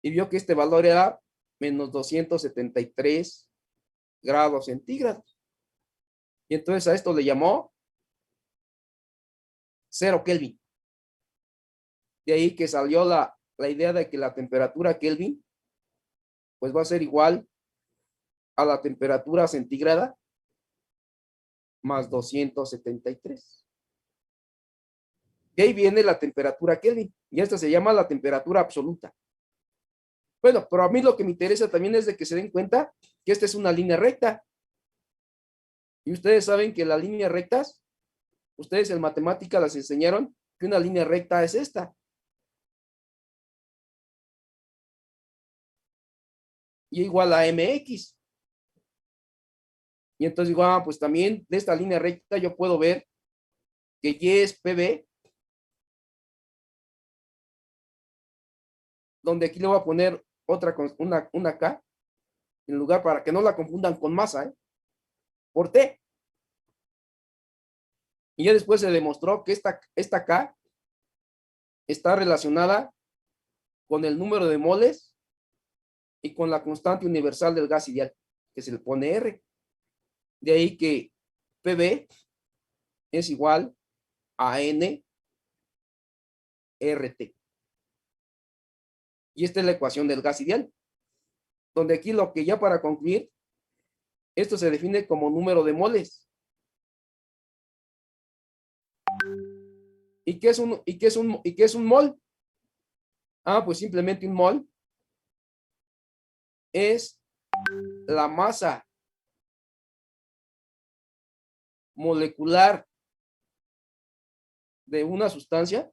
Y vio que este valor era menos 273 grados centígrados. Y entonces a esto le llamó 0 Kelvin. De ahí que salió la idea de que la temperatura Kelvin pues va a ser igual a la temperatura centígrada más 273. De ahí viene la temperatura Kelvin. Y esta se llama la temperatura absoluta. Bueno, pero a mí lo que me interesa también es de que se den cuenta que esta es una línea recta. Y ustedes saben que las líneas rectas, ustedes en matemática las enseñaron que una línea recta es esta. Y igual a mx. Y entonces digo, pues también de esta línea recta yo puedo ver que y es PB, donde aquí le voy a poner una K, en lugar para que no la confundan con masa, por T. Y ya después se demostró que esta K está relacionada con el número de moles y con la constante universal del gas ideal, que se le pone R. De ahí que PV es igual a N RT. Y esta es la ecuación del gas ideal, donde aquí lo que ya para concluir, esto se define como número de moles. ¿Y qué es un mol? Ah, pues simplemente un mol es la masa molecular de una sustancia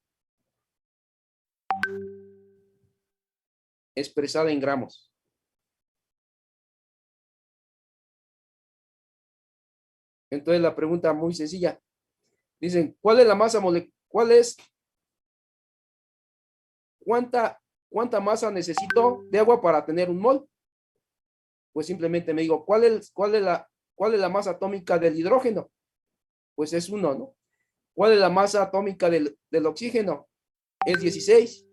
expresada en gramos. Entonces la pregunta muy sencilla. Dicen, ¿cuál es la masa molecular? ¿Cuánta masa necesito de agua para tener un mol? Pues simplemente me digo, ¿cuál es la masa atómica del hidrógeno? Pues es 1, ¿no? ¿Cuál es la masa atómica del oxígeno? Es 16.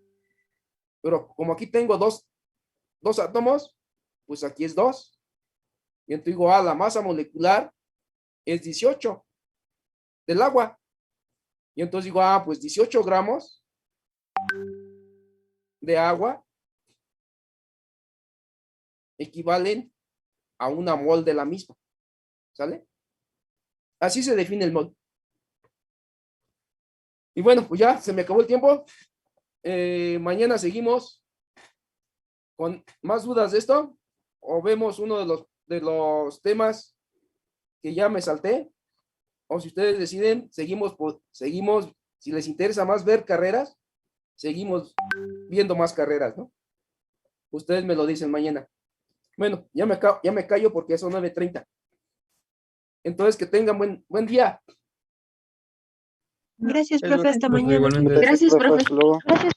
Pero como aquí tengo dos átomos, pues aquí es 2. Y entonces digo, la masa molecular es 18 del agua. Y entonces digo, pues 18 gramos de agua equivalen a una mol de la misma. ¿Sale? Así se define el mol. Y bueno, pues ya se me acabó el tiempo. Mañana seguimos con más dudas de esto, o vemos uno de los temas que ya me salté, o si ustedes deciden, seguimos, si les interesa más ver carreras, seguimos viendo más carreras, ¿no? Ustedes me lo dicen mañana. Bueno, ya me callo porque son 9:30. Entonces, que tengan buen día. Gracias, profe, hasta mañana. Igualmente. Gracias, profe. Hasta luego. Gracias, profe.